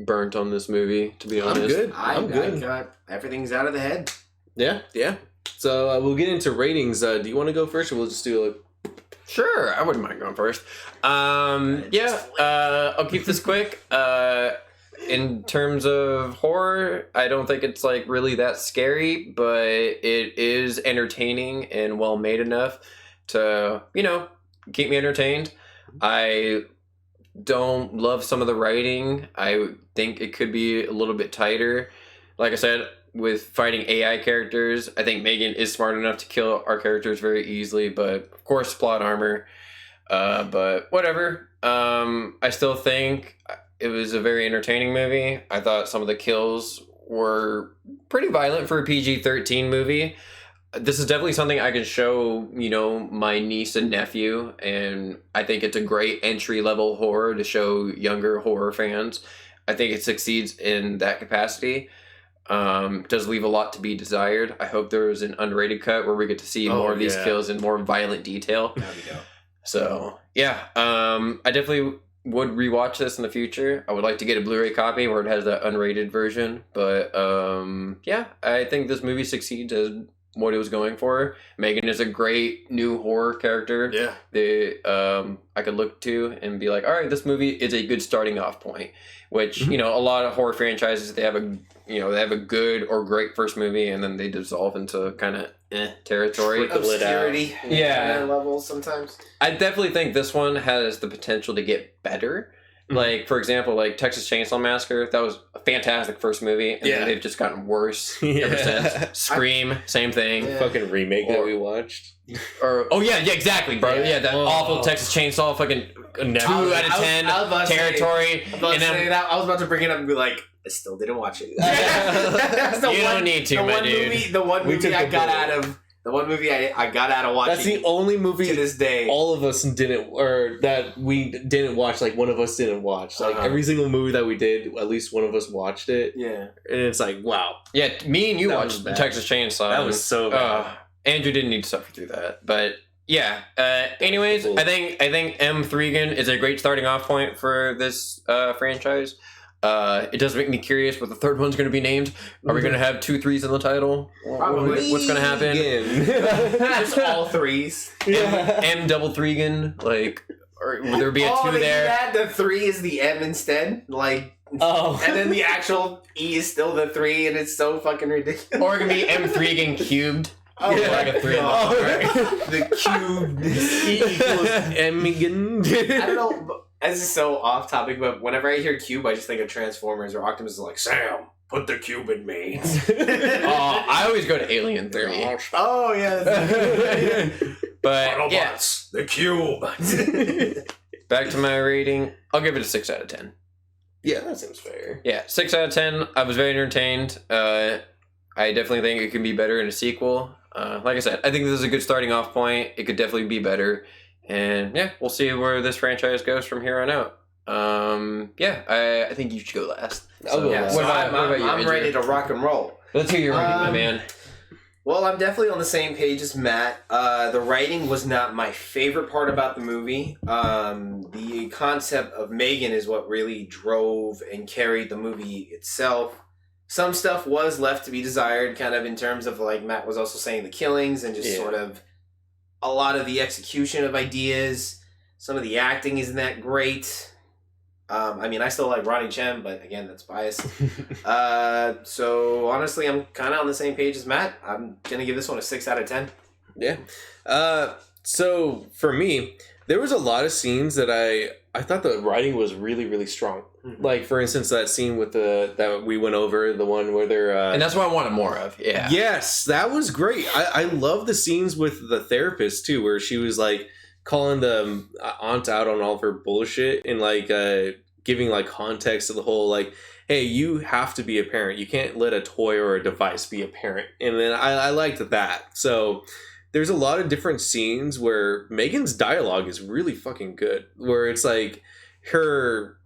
burnt on this movie, to be honest. I'm good. I got everything's out of the head. Yeah. So we'll get into ratings. Do you want to go first, or we'll just do Sure, I wouldn't mind going first. I'll keep this quick. In terms of horror, I don't think it's like really that scary, but it is entertaining and well made enough to, keep me entertained. I don't love some of the writing. I think it could be a little bit tighter. Like I said, with fighting AI characters, I think M3GAN is smart enough to kill our characters very easily, but of course plot armor. But whatever. I still think it was a very entertaining movie. I thought some of the kills were pretty violent for a PG-13 movie. This is definitely something I can show, my niece and nephew, and I think it's a great entry-level horror to show younger horror fans. I think it succeeds in that capacity. Does leave a lot to be desired. I hope there is an unrated cut where we get to see more of these kills in more violent detail. So I definitely would rewatch this in the future. I would like to get a Blu-ray copy where it has that unrated version, but I think this movie succeeds as what it was going for. M3GAN is a great new horror character. I could look to and be like, all right, this movie is a good starting off point. Which a lot of horror franchises, they have a good or great first movie, and then they dissolve into kind of territory. Obscurity. Levels sometimes. I definitely think this one has the potential to get better. Like, for example, like Texas Chainsaw Massacre, that was a fantastic first movie, and then they've just gotten worse ever since. Scream, same thing. Fucking remake that we watched. Exactly, bro. Yeah, that awful Texas Chainsaw fucking 2 out of 10 territory. I was about to bring it up and be like, I still didn't watch it. Don't need to, my dude. The one movie I got out of watching. That's the only movie to this day all of us didn't, or that we didn't watch. Like one of us didn't watch. Like every single movie that we did, at least one of us watched it. Yeah, and it's like, wow. Yeah, me and you watched Texas Chainsaw. That was so bad. Andrew didn't need to suffer through that, but yeah. Anyways, I think M3GAN is a great starting off point for this franchise. It does make me curious what the third one's going to be named. Are we going to have 2 3s in the title? Probably. What's going to happen? Just all 3s. M3GAN, like, or would there be a 2 there? The 3 is the M instead, and then the actual E is still the 3, and it's so fucking ridiculous. Or it could be M3GAN cubed. Like a 3. The cube equals M3GAN. I don't know. This is so off topic, but whenever I hear cube, I just think of Transformers, or Optimus is like, Sam, put the cube in me. I always go to Alien 3. Oh, yeah. But, Autobots, the cube. Back to my rating. I'll give it a 6 out of 10. Yeah, that seems fair. Yeah, 6 out of 10. I was very entertained. I definitely think it can be better in a sequel. Like I said, I think this is a good starting off point. It could definitely be better. And yeah, we'll see where this franchise goes from here on out. I think you should go last. So, I'm ready to rock and roll. Let's hear your rating, my man. Well, I'm definitely on the same page as Matt. The writing was not my favorite part about the movie. The concept of M3GAN is what really drove and carried the movie itself. Some stuff was left to be desired, kind of in terms of, like Matt was also saying, the killings and just sort of a lot of the execution of ideas. Some of the acting isn't that great. I still like Ronnie Chen, but again, that's biased. So honestly, I'm kind of on the same page as Matt. I'm gonna give this one a 6 out of 10. Yeah. So for me, there was a lot of scenes that I thought the writing was really, really strong. Mm-hmm. Like, for instance, that scene with that we went over, the one where they're... and that's what I wanted more of, yeah. Yes, that was great. I love the scenes with the therapist, too, where she was, like, calling the aunt out on all of her bullshit and, like, giving, like, context to the whole, like, hey, you have to be a parent. You can't let a toy or a device be a parent. And then I liked that. So... there's a lot of different scenes where M3GAN's dialogue is really fucking good. Where it's like her,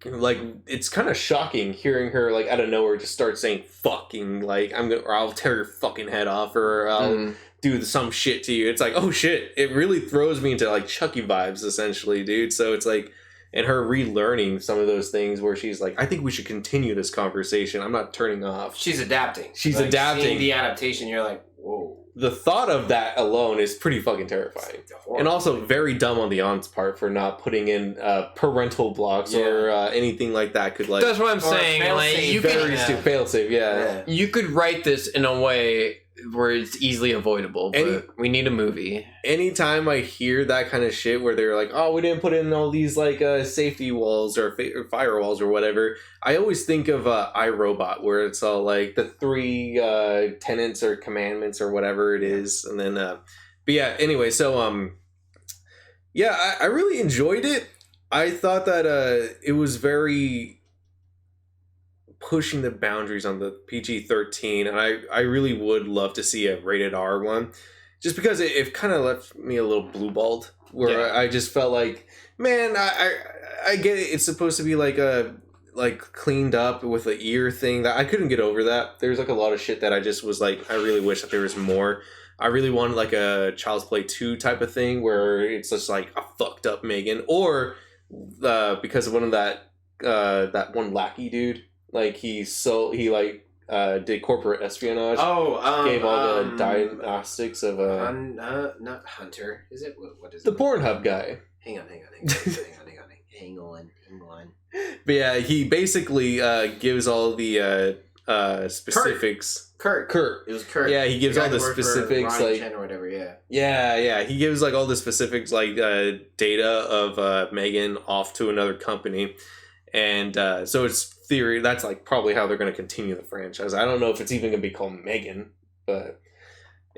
like it's kind of shocking hearing her like out of nowhere just start saying "fucking," like I'll tear your fucking head off, or I'll do some shit to you. It's like, oh shit! It really throws me into like Chucky vibes, essentially, dude. So it's like, and her relearning some of those things where she's like, I think we should continue this conversation. I'm not turning off. She's adapting. She's like, adapting. Seeing the adaptation, you're like, whoa. The thought of that alone is pretty fucking terrifying. And also very dumb on the aunt's part for not putting in parental blocks or anything like that. Could like that's what I'm saying. Like, you very stupid fail-safe, you could write this in a way where it's easily avoidable, but we need a movie. Anytime I hear that kind of shit where they're like, oh, we didn't put in all these like safety walls or firewalls or whatever, I always think of iRobot, where it's all like the 3 tenets or commandments or whatever it is. And then but yeah, anyway, so I really enjoyed it. I thought that it was very pushing the boundaries on the PG-13, and I really would love to see a rated R one, just because it kind of left me a little blue-balled, where I just felt like, man, I get it, it's supposed to be like a cleaned up with the ear thing, that I couldn't get over that. There's like a lot of shit that I just was like, I really wish that there was more. I really wanted like a Child's Play 2 type of thing where it's just like a fucked up M3GAN, or because of one of that one lackey dude. Like he did corporate espionage. Gave all the diagnostics of not Hunter. Is it what is the Pornhub guy? Hang on. But yeah, he basically gives all the specifics. Kurt. It was Kurt. Yeah, he gives all the specifics, like Chen or whatever. Yeah. He gives like all the specifics, like data of M3GAN off to another company. And so it's theory that's like probably how they're going to continue the franchise. I don't know if it's even going to be called M3GAN, but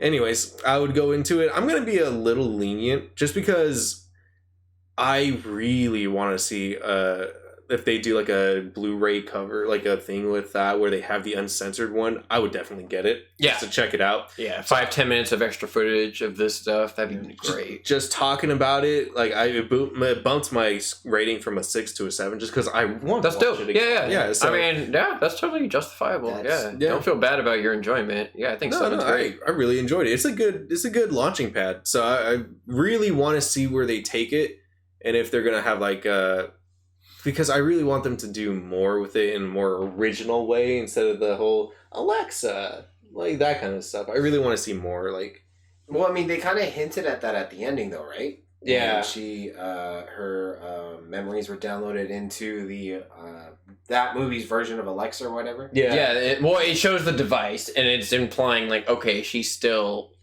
anyways, I would go into it. I'm going to be a little lenient just because I really want to see if they do like a Blu-ray cover, like a thing with that where they have the uncensored one. I would definitely get it. Just to check it out. 5-10 minutes of extra footage of this stuff, that'd be great. Just talking about it, like it bumped my rating from a 6 to a 7 just because I want to watch it again. Yeah. So, I mean, that's totally justifiable. Don't feel bad about your enjoyment. I think so. I really enjoyed it. It's a good launching pad. So I really want to see where they take it, and if they're gonna have like because I really want them to do more with it in a more original way instead of the whole Alexa, like that kind of stuff. I really want to see more, like. Well, I mean, they kind of hinted at that at the ending, though, right? Yeah. When her memories were downloaded into the that movie's version of Alexa or whatever. Yeah. It shows the device, and it's implying like, okay, she's still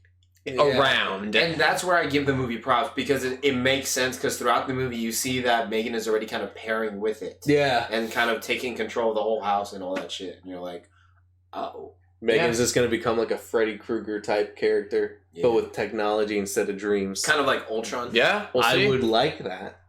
around, and that's where I give the movie props, because it makes sense, because throughout the movie you see that M3GAN is already kind of pairing with it, and kind of taking control of the whole house and all that shit, and you're like, uh-oh, M3GAN's just gonna become like a Freddy Krueger type character, but with technology instead of dreams, kind of like Ultron. We'll see. I would like that.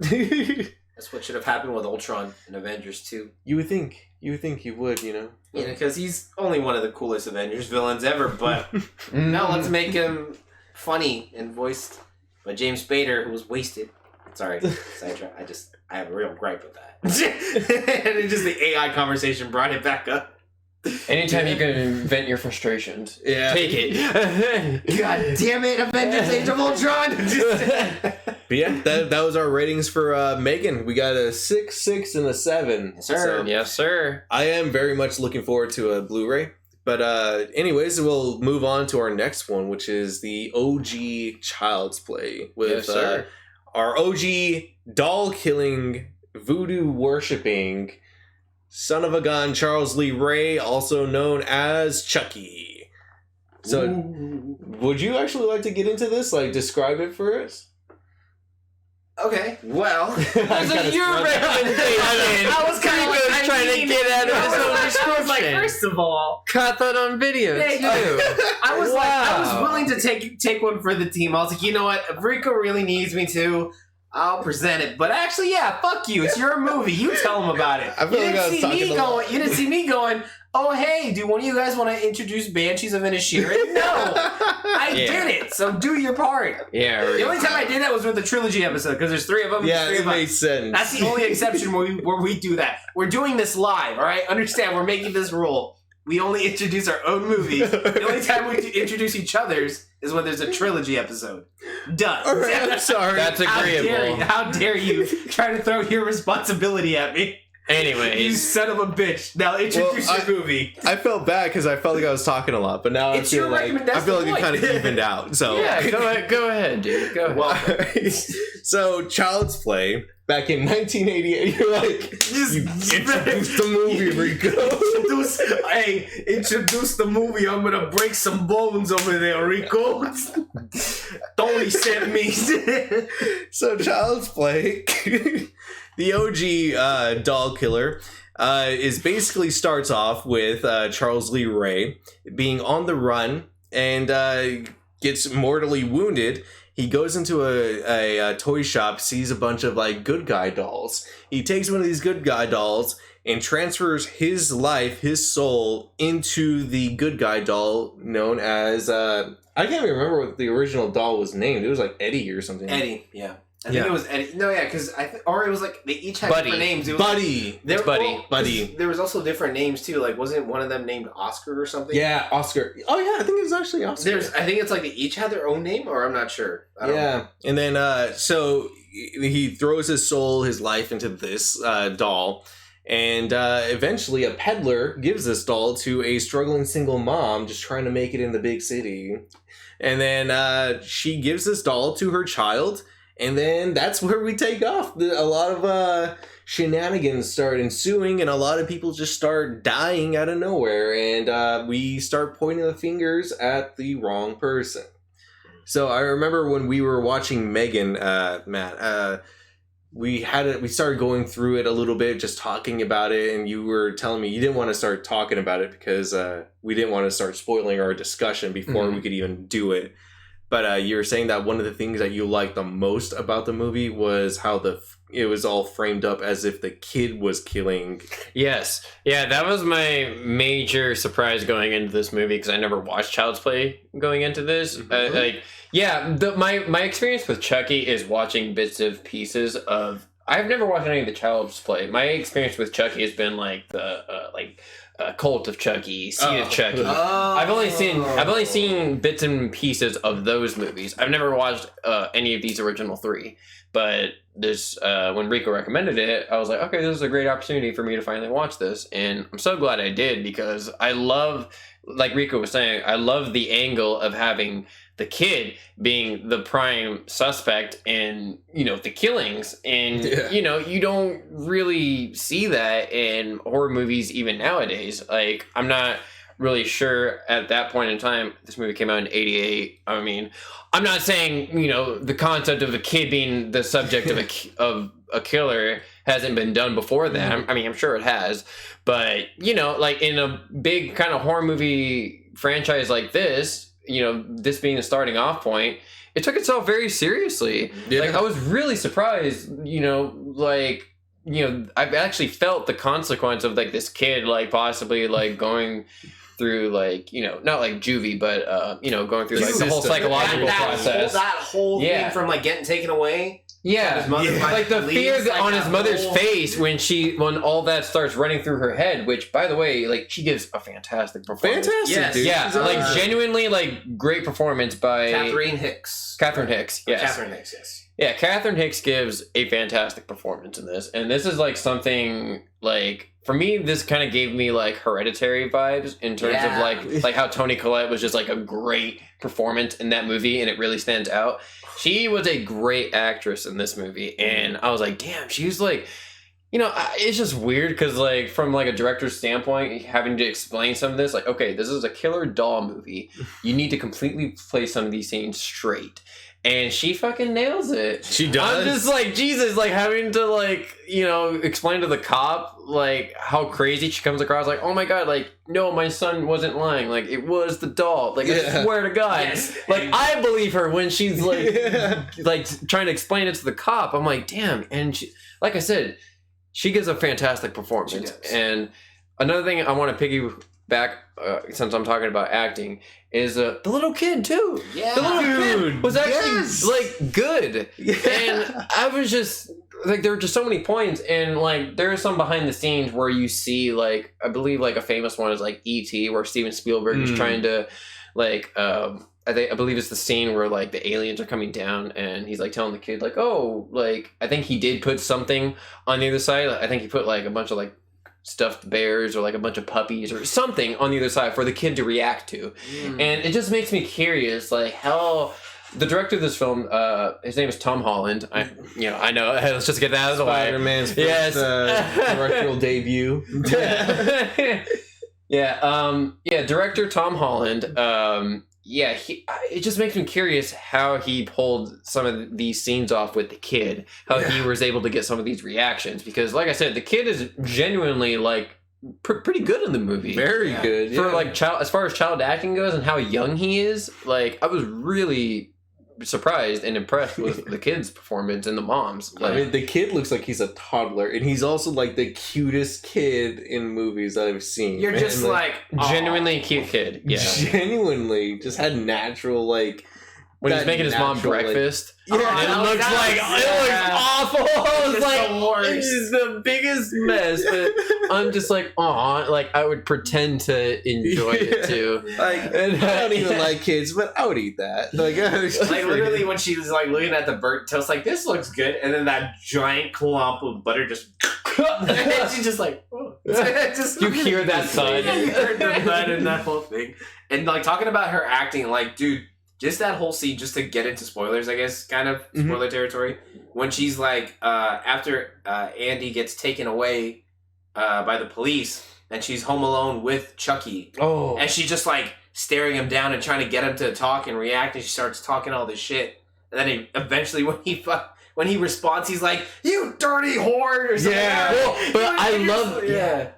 That's what should have happened with Ultron in Avengers 2. You would think he would, you know? Yeah, because he's only one of the coolest Avengers villains ever, but no, let's make him funny and voiced by James Spader, who was wasted. Sorry, sidetrack. I have a real gripe with that. And it's just the AI conversation brought it back up. Anytime you can vent your frustrations, take it. God damn it, Avengers Age of Ultron! But yeah, that was our ratings for M3GAN. We got a 6, 6, and a 7. Yes, sir. So Yes, sir. I am very much looking forward to a Blu-ray. But anyways, we'll move on to our next one, which is the OG Child's Play with our OG doll-killing, voodoo-worshipping son of a gun, Charles Lee Ray, also known as Chucky. So, would you actually like to get into this? Like, describe it for us? Okay, well... This is your recommendation. I was kind of like, trying to get out of his own I was like, description. first of all... Caught that on video, Thank too. I was Wow. willing to take one for the team. I was like, you know what? If Rico really needs me to, I'll present it. But actually, yeah, fuck you. It's your movie. You tell him about it. I feel like I was talking a lot. You didn't see me going, oh, hey, do one of you guys want to introduce Banshees of Inisherin? No. I did it. So do your part. Yeah. The only time I did that was with the trilogy episode, because there's 3 of them. Yeah, 3 it of us. makes sense. That's the only exception where we do that. We're doing this live, all right? Understand, we're making this rule. We only introduce our own movies. The only time we introduce each other's is when there's a trilogy episode. Done. All right, I'm sorry. That's agreeable. How dare you try to throw your responsibility at me? You Anyways. son of a bitch. Now introduce your movie. I felt bad because I felt like I was talking a lot, but now It's I feel your like recommend- that's I feel the like it point. kind of evened out. So Yeah, go ahead, dude. Go ahead. Well, so Child's Play back in 1988. You're like, you introduced the movie, Rico. introduce the movie. I'm gonna break some bones over there, Rico. Don't send me. So Child's Play, the OG doll killer, is basically starts off with Charles Lee Ray being on the run and gets mortally wounded. He goes into a toy shop, sees a bunch of like good guy dolls. He takes one of these good guy dolls and transfers his life, his soul, into the good guy doll known as I can't even remember what the original doll was named. It was like Eddie or something. Eddie, yeah. I think it was Eddie. No, yeah, because or it was like they each had Buddy. different names. It was Buddy. There, Buddy. Buddy. There was also different names too. Like, wasn't one of them named Oscar or something? Yeah, Oscar. Oh yeah, I think it was actually Oscar. I think it's like they each had their own name, or I'm not sure. I don't know. And then so he throws his soul, his life into this doll, and eventually a peddler gives this doll to a struggling single mom just trying to make it in the big city, and then she gives this doll to her child. And then that's where we take off. A lot of shenanigans start ensuing, and a lot of people just start dying out of nowhere. And we start pointing the fingers at the wrong person. So I remember when we were watching M3GAN, Matt, we started going through it a little bit, just talking about it, and you were telling me you didn't want to start talking about it because we didn't want to start spoiling our discussion before we could even do it. But you were saying that one of the things that you liked the most about the movie was how it was all framed up as if the kid was killing. Yes. Yeah, that was my major surprise going into this movie because I never watched Child's Play going into this. My experience with Chucky is watching bits of pieces of... I've never watched any of the Child's Play. My experience with Chucky has been like the Cult of Chucky, Seed of Chucky. I've only seen bits and pieces of those movies. I've never watched any of these original 3. But this when Rico recommended it, I was like, okay, this is a great opportunity for me to finally watch this, and I'm so glad I did because I love, like Rico was saying, I love the angle of having the kid being the prime suspect in, the killings. And, you don't really see that in horror movies even nowadays. Like, I'm not really sure at that point in time. This movie came out in 88. I mean, I'm not saying, the concept of a kid being the subject of a killer hasn't been done before that. I mean, I'm sure it has. But, like in a big kind of horror movie franchise like this, this being a starting off point, it took itself very seriously. Yeah. Like I was really surprised, I've actually felt the consequence of like this kid like possibly like going through like not like juvie, but going through like the whole psychological process. That whole thing from like getting taken away. Yeah, his mother like the fear like on his mother's face when all that starts running through her head. Which, by the way, like she gives a fantastic performance. Fantastic, dude. Yeah, like genuinely, like great performance by Catherine Hicks. Yes. Catherine Hicks. Yes. Yeah, Catherine Hicks gives a fantastic performance in this, and this is like something like for me. This kind of gave me like Hereditary vibes in terms of like how Toni Collette was just like a great performance in that movie, and it really stands out. She was a great actress in this movie, and I was like, damn, she's like, it's just weird because like from like a director's standpoint, having to explain some of this, like, okay, this is a killer doll movie. You need to completely play some of these scenes straight. And she fucking nails it. She does. I'm just like, Jesus, like having to like, explain to the cop like how crazy she comes across. Like, oh my God, like, no, my son wasn't lying. Like, it was the doll. Like, I swear to God. Yes. Like, I believe her when she's like, like trying to explain it to the cop. I'm like, damn. And she, like I said, she gives a fantastic performance. And another thing I want to piggyback, since I'm talking about acting, is the little kid too. Yeah, the little kid was actually like good, and I was just like, there were just so many points, and like there are some behind the scenes where you see like I believe like a famous one is like E.T. where Steven Spielberg is trying to like I believe it's the scene where like the aliens are coming down and he's like telling the kid like, oh, like I think he did put something on the other side. I think he put like a bunch of like stuffed bears or like a bunch of puppies or something on the other side for the kid to react to. And it just makes me curious like how the director of this film, his name is Tom Holland. I know, let's just get that out of the way. Spider-Man's first directorial debut. Director Tom Holland. It just makes me curious how he pulled some of these scenes off with the kid, how he was able to get some of these reactions, because like I said, the kid is genuinely like pretty good in the movie. Very good. For like as far as child acting goes and how young he is, like I was really surprised and impressed with the kid's performance and the mom's. Like, I mean, the kid looks like he's a toddler, and he's also like the cutest kid in movies that I've seen. You're just like genuinely cute kid. Yeah, genuinely just had natural like. When he's making his mom breakfast, and it looks awful. It's like it is the biggest mess. But I'm just like, like I would pretend to enjoy it too. Like, I don't even like kids, but I would eat that. Like literally when she was like looking at the burnt toast, like this looks good, and then that giant clump of butter just, and she's just like, just you hear that thud. You heard the thud and that whole thing, and like talking about her acting, like dude. Just that whole scene, just to get into spoilers, I guess, kind of spoiler territory. When she's like, after Andy gets taken away by the police, and she's home alone with Chucky. Oh. And she's just like staring him down and trying to get him to talk and react, and she starts talking all this shit. And then eventually when he responds, he's like, "You dirty whore!" or something. Yeah, but I love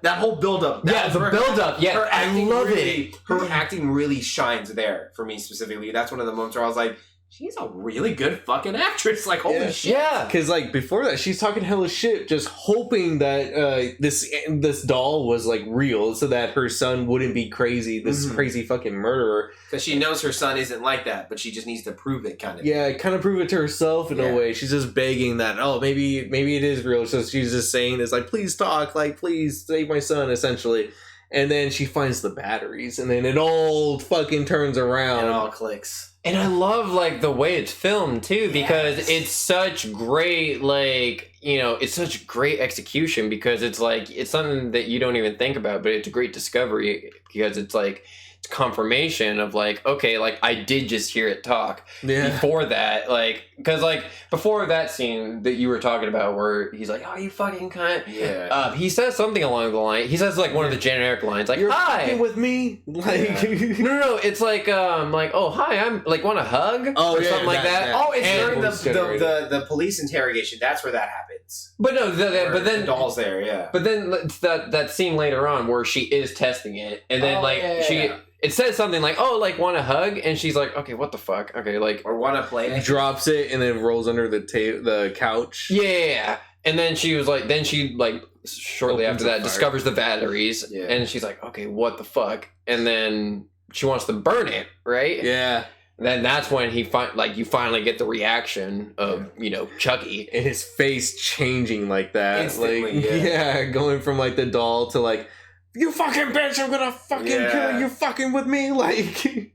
that whole build-up. The build-up. Yeah, I love it. Her acting really shines there for me specifically. That's one of the moments where I was like, she's a really good fucking actress. Like, holy shit. Yeah. Because, like, before that, she's talking hella shit, just hoping that this doll was, like, real so that her son wouldn't be crazy, this crazy fucking murderer. Because she knows her son isn't like that, but she just needs to prove it, kind of. Yeah, kind of prove it to herself in a way. She's just begging that, maybe it is real. So she's just saying this, like, please talk, like, please save my son, essentially. And then she finds the batteries, and then it all fucking turns around. It all clicks. And I love, like, the way it's filmed, too, because it's such great, like, it's such great execution, because it's, like, it's something that you don't even think about, but it's a great discovery, because it's, like, it's confirmation of, like, okay, like, I did just hear it talk before that, like, because, like, before that scene that you were talking about where he's like, oh, you fucking cunt. Yeah. He says something along the line. He says, like, one of the generic lines, like, "You're hi. fucking with me?" Like, No. It's like, oh, hi, I'm, like, want a hug? Or something like that. Oh, it's during the police interrogation. That's where that happens. But no, but then the doll's there, yeah. But then it's that scene later on where she is testing it, and then it says something like, "Oh, like want a hug," and she's like, "Okay, what the fuck?" Okay, like or want to play. Drops it and then rolls under the couch. Yeah. And then she was like, shortly after that, discovers the batteries, and she's like, "Okay, what the fuck?" And then she wants to burn it, right? Yeah. And then that's when you finally get the reaction of Chucky and his face changing like that. Instantly, like going from like the doll to like, "You fucking bitch, I'm gonna fucking kill you, fucking with me," like.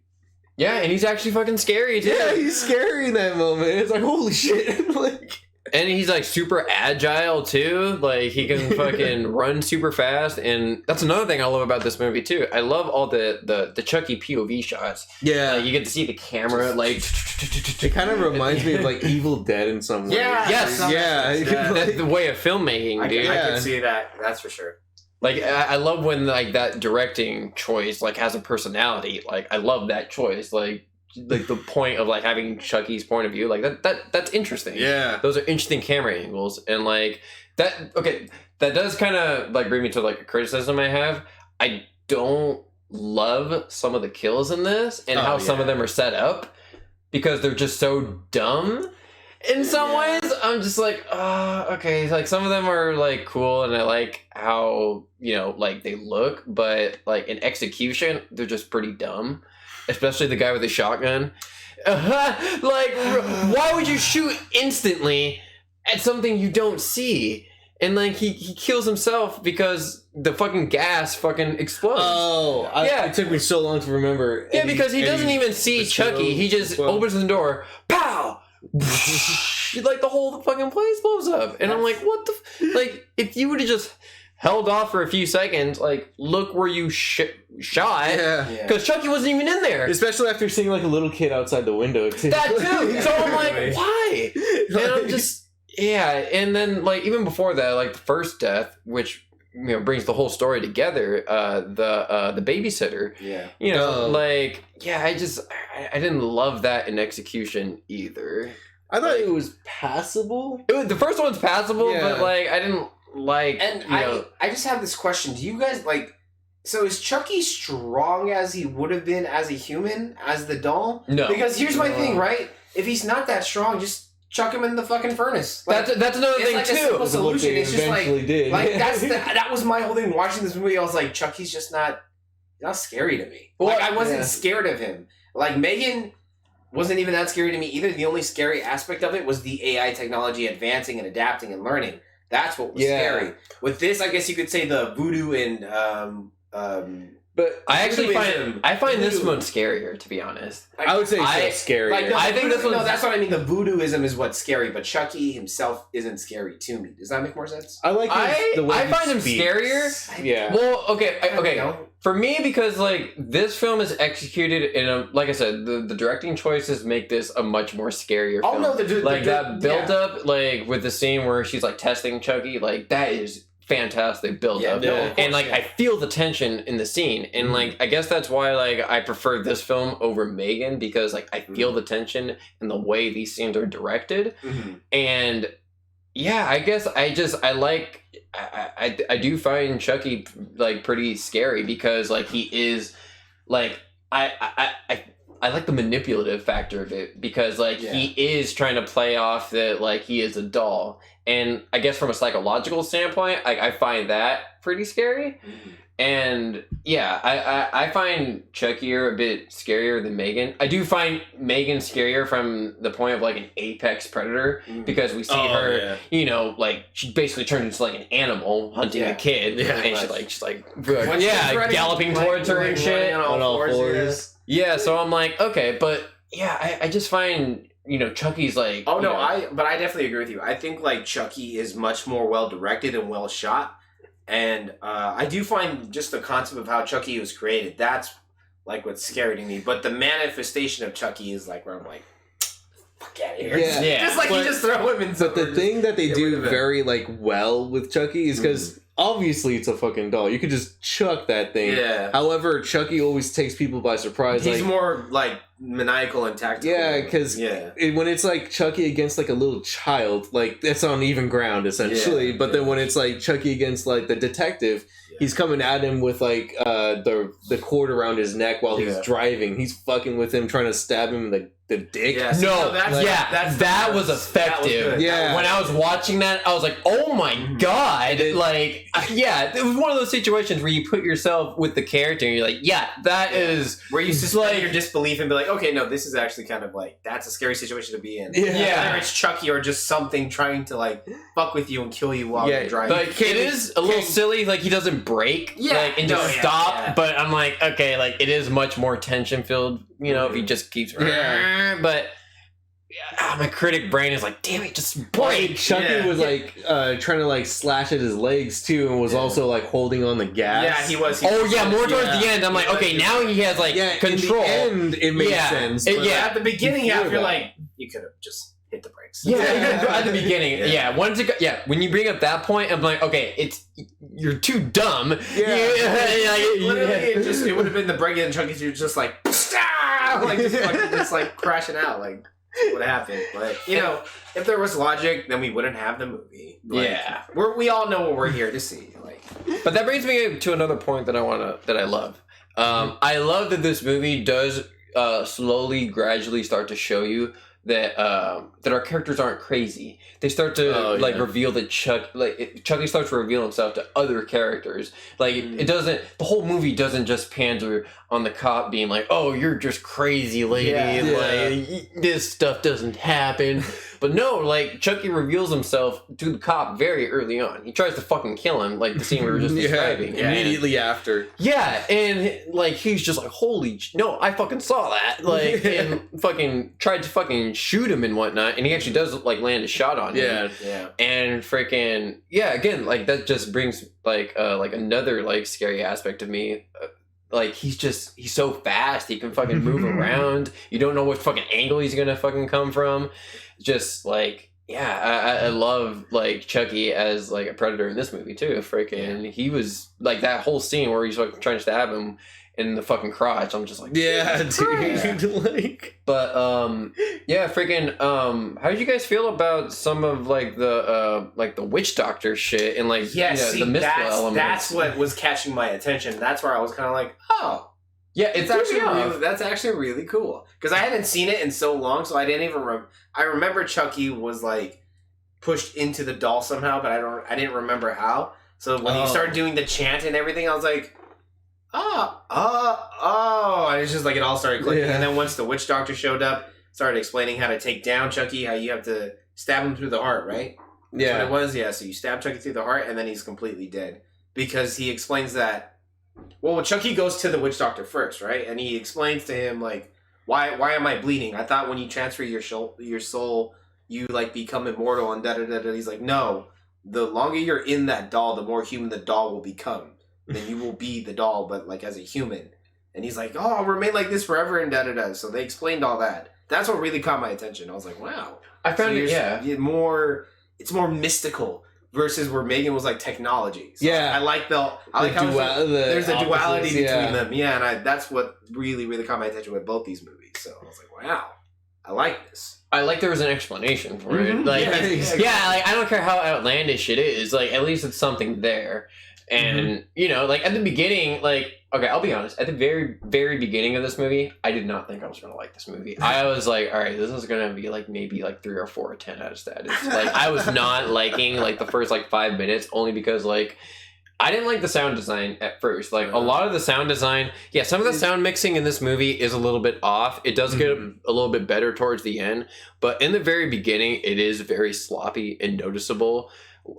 Yeah, and he's actually fucking scary too. Yeah, he's scary in that moment. It's like, holy shit. Like, and he's like super agile too. Like he can fucking run super fast, and that's another thing I love about this movie too. I love all the Chucky POV shots. Yeah, you get to see the camera like. It kind of reminds me of like Evil Dead in some way. Yeah, yes, That's the way of filmmaking, dude. I can see that. That's for sure. Like I love when like that directing choice like has a personality. Like I love that choice. Like the point of like having Chucky's point of view. Like that's interesting. Yeah, those are interesting camera angles, and like that. Okay, that does kind of like bring me to like a criticism I have. I don't love some of the kills in this and how some of them are set up because they're just so dumb. In some ways, I'm just like, okay. Like some of them are like cool, and I like how like they look, but like in execution, they're just pretty dumb. Especially the guy with the shotgun. Like, why would you shoot instantly at something you don't see? And like he kills himself because the fucking gas fucking explodes. Oh, it took me so long to remember. Yeah, because he doesn't even see Chucky. He just opens the door, pow. Like the whole fucking place blows up, and I'm like, what the like if you would have just held off for a few seconds, like look where you shot, because Chucky wasn't even in there, especially after seeing like a little kid outside the window too. That too. So I'm like, why? And I'm just and then like even before that, like the first death, which brings the whole story together, the babysitter, I didn't love that in execution either. I thought it was passable. The first one's passable, but like I didn't like. And I just have this question: do you guys like? So is Chucky strong as he would have been as a human, as the doll? No, because here's my thing, right? If he's not that strong, just chuck him in the fucking furnace. Like, that's another thing like too. A simple solution. It's just like that's that was my whole thing watching this movie. I was like, Chucky's just not scary to me. Like I wasn't scared of him. Like M3GAN wasn't even that scary to me either. The only scary aspect of it was the AI technology advancing and adapting and learning. That's what was scary. With this, I guess you could say the voodoo and but I actually find this one scarier, to be honest. I would say scarier. Like, no, I think this one's... No, that's what I mean. The voodooism is what's scary, but Chucky himself isn't scary to me. Does that make more sense? I like the way I find him scarier. Yeah. Well, okay. For me, because like this film is executed in a, like I said, the directing choices make this a much more scarier film. No, that build up, like with the scene where she's like testing Chucky, like that is fantastic build up, and like I feel the tension in the scene, and like I guess that's why like I prefer this film over M3GAN, because like I feel the tension and the way these scenes are directed, and I guess I do find Chucky like pretty scary because like he is like I like the manipulative factor of it, because like he is trying to play off that like he is a doll. And I guess from a psychological standpoint, I find that pretty scary. And I find Chucky a bit scarier than M3GAN. I do find M3GAN scarier from the point of like an apex predator, because we see her, like she basically turns into like an animal hunting a kid, and she's like galloping towards her and shit on all fours. Yeah, so I'm like, okay, but I just find Chucky's like... but I definitely agree with you. I think like Chucky is much more well directed and well shot. And I do find just the concept of how Chucky was created, that's like what's scary to me. But the manifestation of Chucky is like where I'm like, fuck out of here. Just like you just throw him in. But the thing that they do very like well with Chucky is because obviously it's a fucking doll. You could just chuck that thing. Yeah. However, Chucky always takes people by surprise. He's more like maniacal and tactical. Yeah, because when it's like Chucky against like a little child, like that's on even ground essentially. But then when it's like Chucky against like the detective, he's coming at him with like the cord around his neck while he's driving. He's fucking with him, trying to stab him in the dick. Yeah, that was effective. When I was watching that, I was like, oh my god. Like, it was one of those situations where you put yourself with the character and you're like, that is where you suspend your disbelief and be like, okay, no, this is actually kind of like, that's a scary situation to be in. Whether it's Chucky or just something trying to like fuck with you and kill you while you're driving. Like, it is a little silly, like he doesn't break and just stop, but I'm like, okay, like it is much more tension filled, you know, if he just keeps but my critic brain is like, damn it, just break. Chucky was like trying to like slash at his legs too, and was also like holding on the gas. Yeah, he was. More towards the end. I'm like, okay, now he has like control. In the end, it makes sense. At the beginning, you're like, you could have just hit the brakes. At the beginning, when you bring up that point, I'm like, okay, you're too dumb. Literally, it would have been the brake and Chucky's just like, just like crashing out, like what happened. But you know, if there was logic, then we wouldn't have the movie. Like, we all know what we're here to see. Like, but that brings me to another point that I love. I love that this movie does slowly, gradually start to show you that our characters aren't crazy. They start to reveal that Chucky starts to reveal himself to other characters. Like it doesn't. The whole movie doesn't just pander on the cop being like, "Oh, you're just crazy, lady. Like this stuff doesn't happen." But no, like Chucky reveals himself to the cop very early on. He tries to fucking kill him, like the scene we were just describing. Immediately after. Yeah, and like he's just like, holy no, I fucking saw that. Like and fucking tried to fucking shoot him and whatnot, and he actually does like land a shot on him. Yeah. And freaking again, like that just brings like another like scary aspect of me. Like he's so fast, he can fucking move around. You don't know what fucking angle he's gonna fucking come from. Just like I love like Chucky as like a predator in this movie too. Freaking he was like that whole scene where he's like trying to stab him in the fucking crotch. I'm just like, dude. Like, but freaking how did you guys feel about some of like the witch doctor shit and like the mystical elements? That's what was catching my attention. That's where I was kind of like, oh. Yeah, that's actually really cool because I hadn't seen it in so long, so I didn't even. I remember Chucky was like pushed into the doll somehow, but I didn't remember how. So when he started doing the chant and everything, I was like, and it's just like it all started clicking. And then once the witch doctor showed up, started explaining how to take down Chucky, how you have to stab him through the heart, right? That's what it was. So you stab Chucky through the heart, and then he's completely dead because he explains that. Well, Chucky goes to the witch doctor first, right? And he explains to him, like, why am I bleeding? I thought when you transfer your soul, you, like, become immortal and da-da-da-da. He's like, no. The longer you're in that doll, the more human the doll will become. Then you will be the doll, but, like, as a human. And he's like, oh, I'll remain like this forever and da-da-da. So they explained all that. That's what really caught my attention. I was like, wow. I found it's more mystical. Versus where M3GAN was like technology. So I like how there's a duality between them. Yeah, and that's what really, really caught my attention with both these movies. So I was like, wow, I like this. I like there was an explanation for it. Like, like I don't care how outlandish it is. Like, at least it's something there. And you know, like at the beginning, like okay, I'll be honest. At the very, very beginning of this movie, I did not think I was gonna like this movie. I was like, all right, this is gonna be like maybe like 3 or 4 or 10 out of status. Like I was not liking like the first like 5 minutes only because like I didn't like the sound design at first. Like a lot of the sound design, some of the sound mixing in this movie is a little bit off. It does get a little bit better towards the end, but in the very beginning, it is very sloppy and noticeable.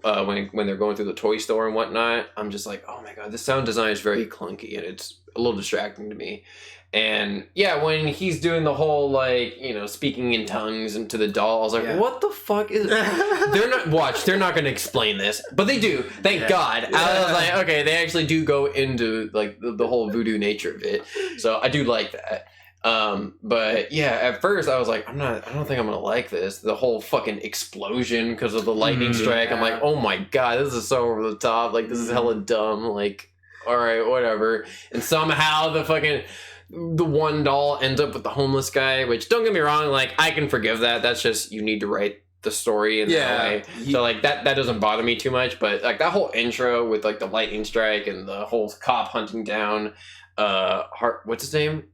When they're going through the toy store and whatnot, I'm just like, oh my god, the sound design is very clunky and it's a little distracting to me. And when he's doing the whole like speaking in tongues into the doll, I was like, what the fuck is? They're not going to explain this, but they do. Thank God. I was like, okay, they actually do go into like the whole voodoo nature of it, so I do like that. But at first I was like, I don't think I'm gonna like this. The whole fucking explosion because of the lightning strike. I'm like, oh my god, this is so over the top. Like, this is hella dumb. Like, all right, whatever. And somehow the one doll ends up with the homeless guy, which don't get me wrong, like I can forgive that. That's just, you need to write the story in that way. So like that doesn't bother me too much, but like that whole intro with like the lightning strike and the whole cop hunting down what's his name?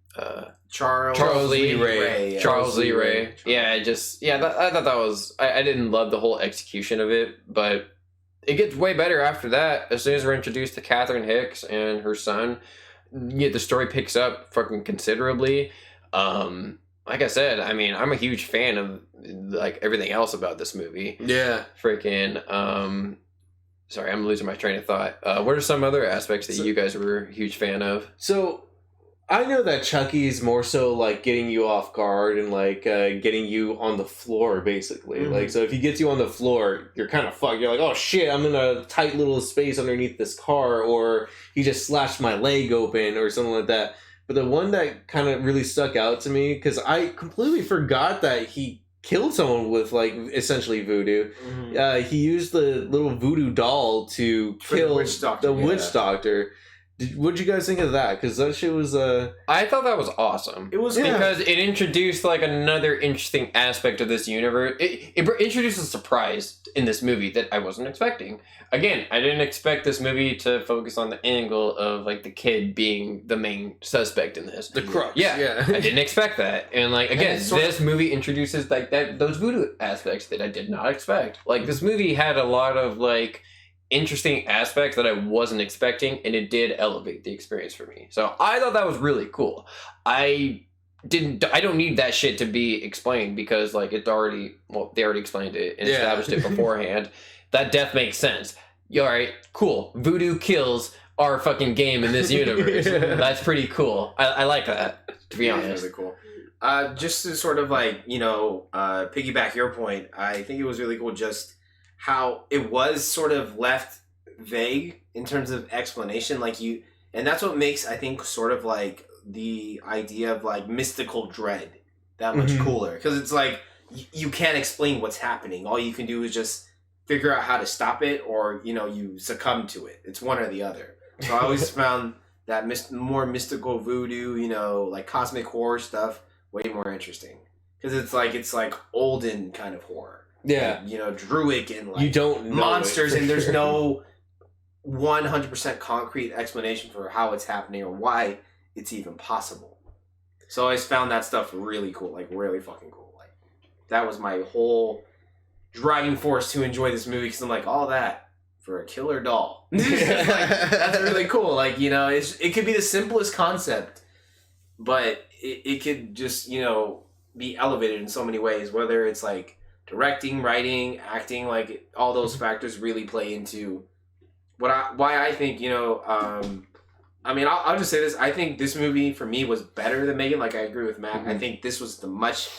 Charles Lee Ray. Charles Lee Ray. Yeah, I thought that was I didn't love the whole execution of it, but it gets way better after that. As soon as we're introduced to Catherine Hicks and her son, the story picks up fucking considerably. Like I said, I mean, I'm a huge fan of like everything else about this movie. Yeah. Freaking sorry, I'm losing my train of thought. What are some other aspects that you guys were a huge fan of? So I know that Chucky is more so like getting you off guard and like getting you on the floor, basically. Mm-hmm. Like, so if he gets you on the floor, you're kind of fucked. You're like, oh shit, I'm in a tight little space underneath this car, or he just slashed my leg open, or something like that. But the one that kind of really stuck out to me, because I completely forgot that he killed someone with like essentially voodoo. Mm-hmm. He used the little voodoo doll to kill the witch doctor. What'd you guys think of that? Because that shit was I thought that was awesome. It was because it introduced like another interesting aspect of this universe. It introduced a surprise in this movie that I wasn't expecting. Again, I didn't expect this movie to focus on the angle of like the kid being the main suspect in this. The crux. Yeah. I didn't expect that. And like again, this movie introduces like those voodoo aspects that I did not expect. Like this movie had a lot of like interesting aspects that I wasn't expecting, and it did elevate the experience for me. So I thought that was really cool. I don't need that shit to be explained because like they already explained it and established it beforehand. That death makes sense. Alright, cool. Voodoo kills our fucking game in this universe. That's pretty cool. I like that, to be honest. Really cool. Just to sort of like, piggyback your point, I think it was really cool just how it was sort of left vague in terms of explanation, and that's what makes, I think, sort of like the idea of like mystical dread that much cooler, because it's like you can't explain what's happening. All you can do is just figure out how to stop it, or you succumb to it. It's one or the other. So I always found that more mystical voodoo, like cosmic horror stuff, way more interesting, because it's like olden kind of horror. Yeah, Druid and like you don't know monsters, and there's no 100% concrete explanation for how it's happening or why it's even possible. So I always found that stuff really cool, like really fucking cool. Like that was my whole driving force to enjoy this movie, because I'm like, all that for a killer doll. That's really cool. Like it could be the simplest concept, but it could just be elevated in so many ways. Whether it's like directing, writing, acting, like all those factors really play into why I think I'll just say this. I think this movie for me was better than M3GAN. Like I agree with Matt. I think this was the much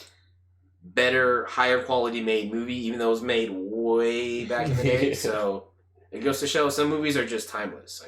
better, higher quality made movie, even though it was made way back in the day. So it goes to show some movies are just timeless. So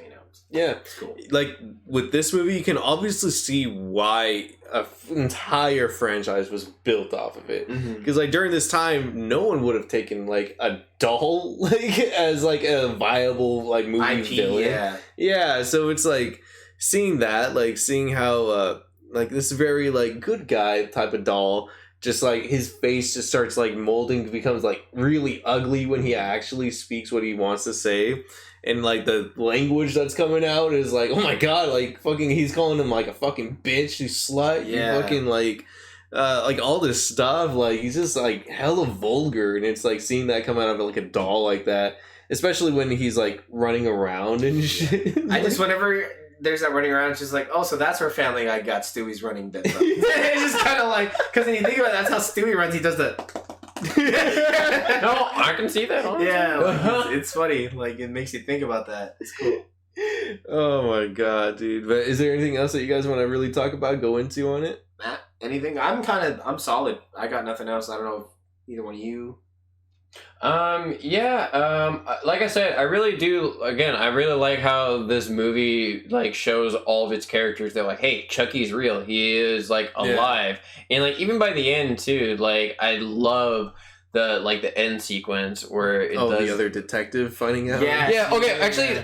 it's cool. Like with this movie, you can obviously see why an entire franchise was built off of it. Because like during this time, no one would have taken like a doll like as like a viable like movie IP, villain. Yeah. So it's like seeing how like this very like good guy type of doll, just like his face just starts like molding, becomes like really ugly when he actually speaks what he wants to say. And like the language that's coming out is like, oh my god, like fucking, he's calling him like a fucking bitch, you slut, you fucking like all this stuff. Like he's just like hella vulgar, and it's like seeing that come out of like a doll like that, especially when he's like running around and shit. I just, whenever there's that running around, it's just like, oh, so that's where Family Guy got Stewie's running bit from. It's just kind of like, because when you think about it, that's how Stewie runs. He does the no, I can see that. Honestly. Yeah, like it's funny. Like it makes you think about that. It's cool. Oh my god, dude! But is there anything else that you guys want to really talk about? Go into on it? Matt, anything? I'm solid. I got nothing else. I don't know if either one of you. Like I said, I really do. Again, I really like how this movie like shows all of its characters. They're like, hey, Chucky's real. He is like alive, and like even by the end too. Like I love the end sequence where it does the other detective finding out. Yeah. Okay. Actually,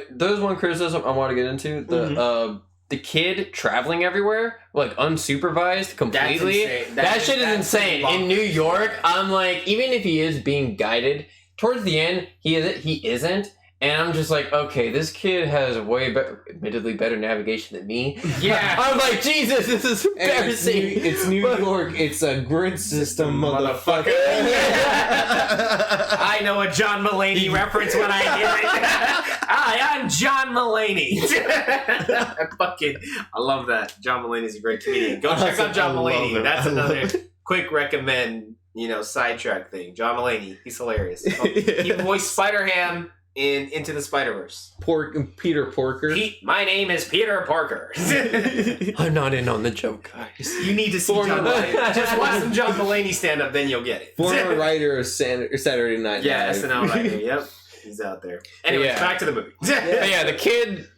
there's one criticism I want to get into. the kid traveling everywhere, like unsupervised completely. That shit is insane. In New York, I'm like, even if he is being guided, towards the end, he isn't. And I'm just like, okay, this kid has way better, admittedly better navigation than me. Yeah. I'm like, Jesus, this is embarrassing. It's New York. It's a grid system, motherfucker. I know a John Mulaney reference when I hear it. Hi, I'm John Mulaney. I love that. John Mulaney's a great comedian. Go check out John Mulaney. That's another quick recommend, sidetrack thing. John Mulaney, he's hilarious. He voiced Spider-Ham in Into the Spider-Verse. Peter Porker. My name is Peter Porker. I'm not in on the joke, guys. You need to see John Mulaney. Just watch some John Mulaney stand up, then you'll get it. Former writer of Saturday Night Live. Yeah, SNL writer. Yep, he's out there. Anyways, back to the movie. The kid,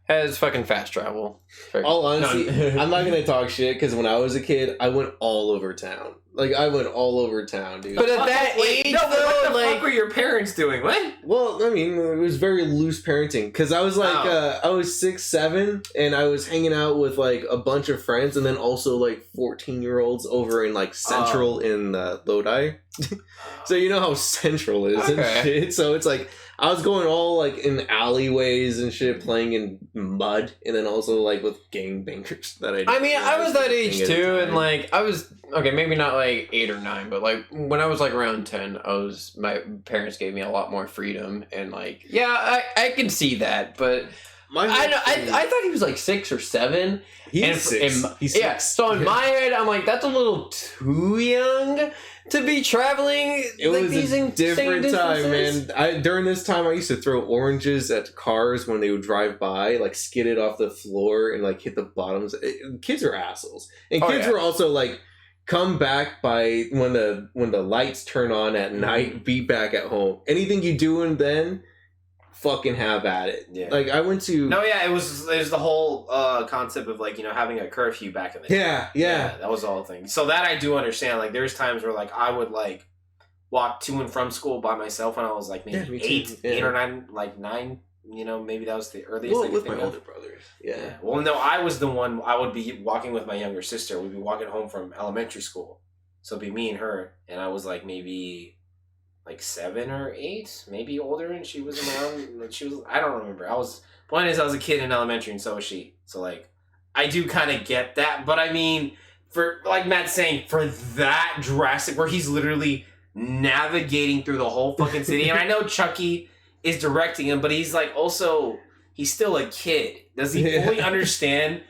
has fucking fast travel. All honesty, I'm not gonna talk shit because when I was a kid, I went all over town. Like, I went all over town, dude. But at that age, what the fuck were your parents doing? What? Well, I mean, it was very loose parenting. Because I was like, I was 6, 7, and I was hanging out with, like, a bunch of friends, and then also, like, 14-year-olds over in, like, Central in Lodi. So you know how Central is and shit. So it's like, I was going all, like, in alleyways and shit, playing in mud, and then also, like, with gangbangers that I was that age, too, and, like, I was... Okay, maybe not like 8 or 9, but like when I was like around 10, my parents gave me a lot more freedom, and like I can see that, but I thought he was like 6 or 7. He's 6. He's 6. So in my head, I'm like, that's a little too young to be traveling. It like, was these a different time, man. During this time, I used to throw oranges at cars when they would drive by, like skid it off the floor and like hit the bottoms. Kids are assholes, and kids were also like. Come back by when the lights turn on at night, be back at home. Anything you doing then, fucking have at it. Yeah. Like I went to it was the whole concept of like, having a curfew back in the day. Yeah, that was the whole thing. So that I do understand. Like there's times where like I would like walk to and from school by myself when I was like maybe 8 or 9, like 9. Maybe that was the earliest. Well, with my older brothers. Yeah. Well, no, I was the one. I would be walking with my younger sister. We'd be walking home from elementary school, so it'd be me and her. And I was like maybe like 7 or 8, maybe older, and she was around. I don't remember. Point is, I was a kid in elementary, and so was she. So like, I do kind of get that, but I mean, for like Matt's saying, for that drastic, where he's literally navigating through the whole fucking city, and I know Chucky is directing him, but he's like also he's still a kid. Does he fully understand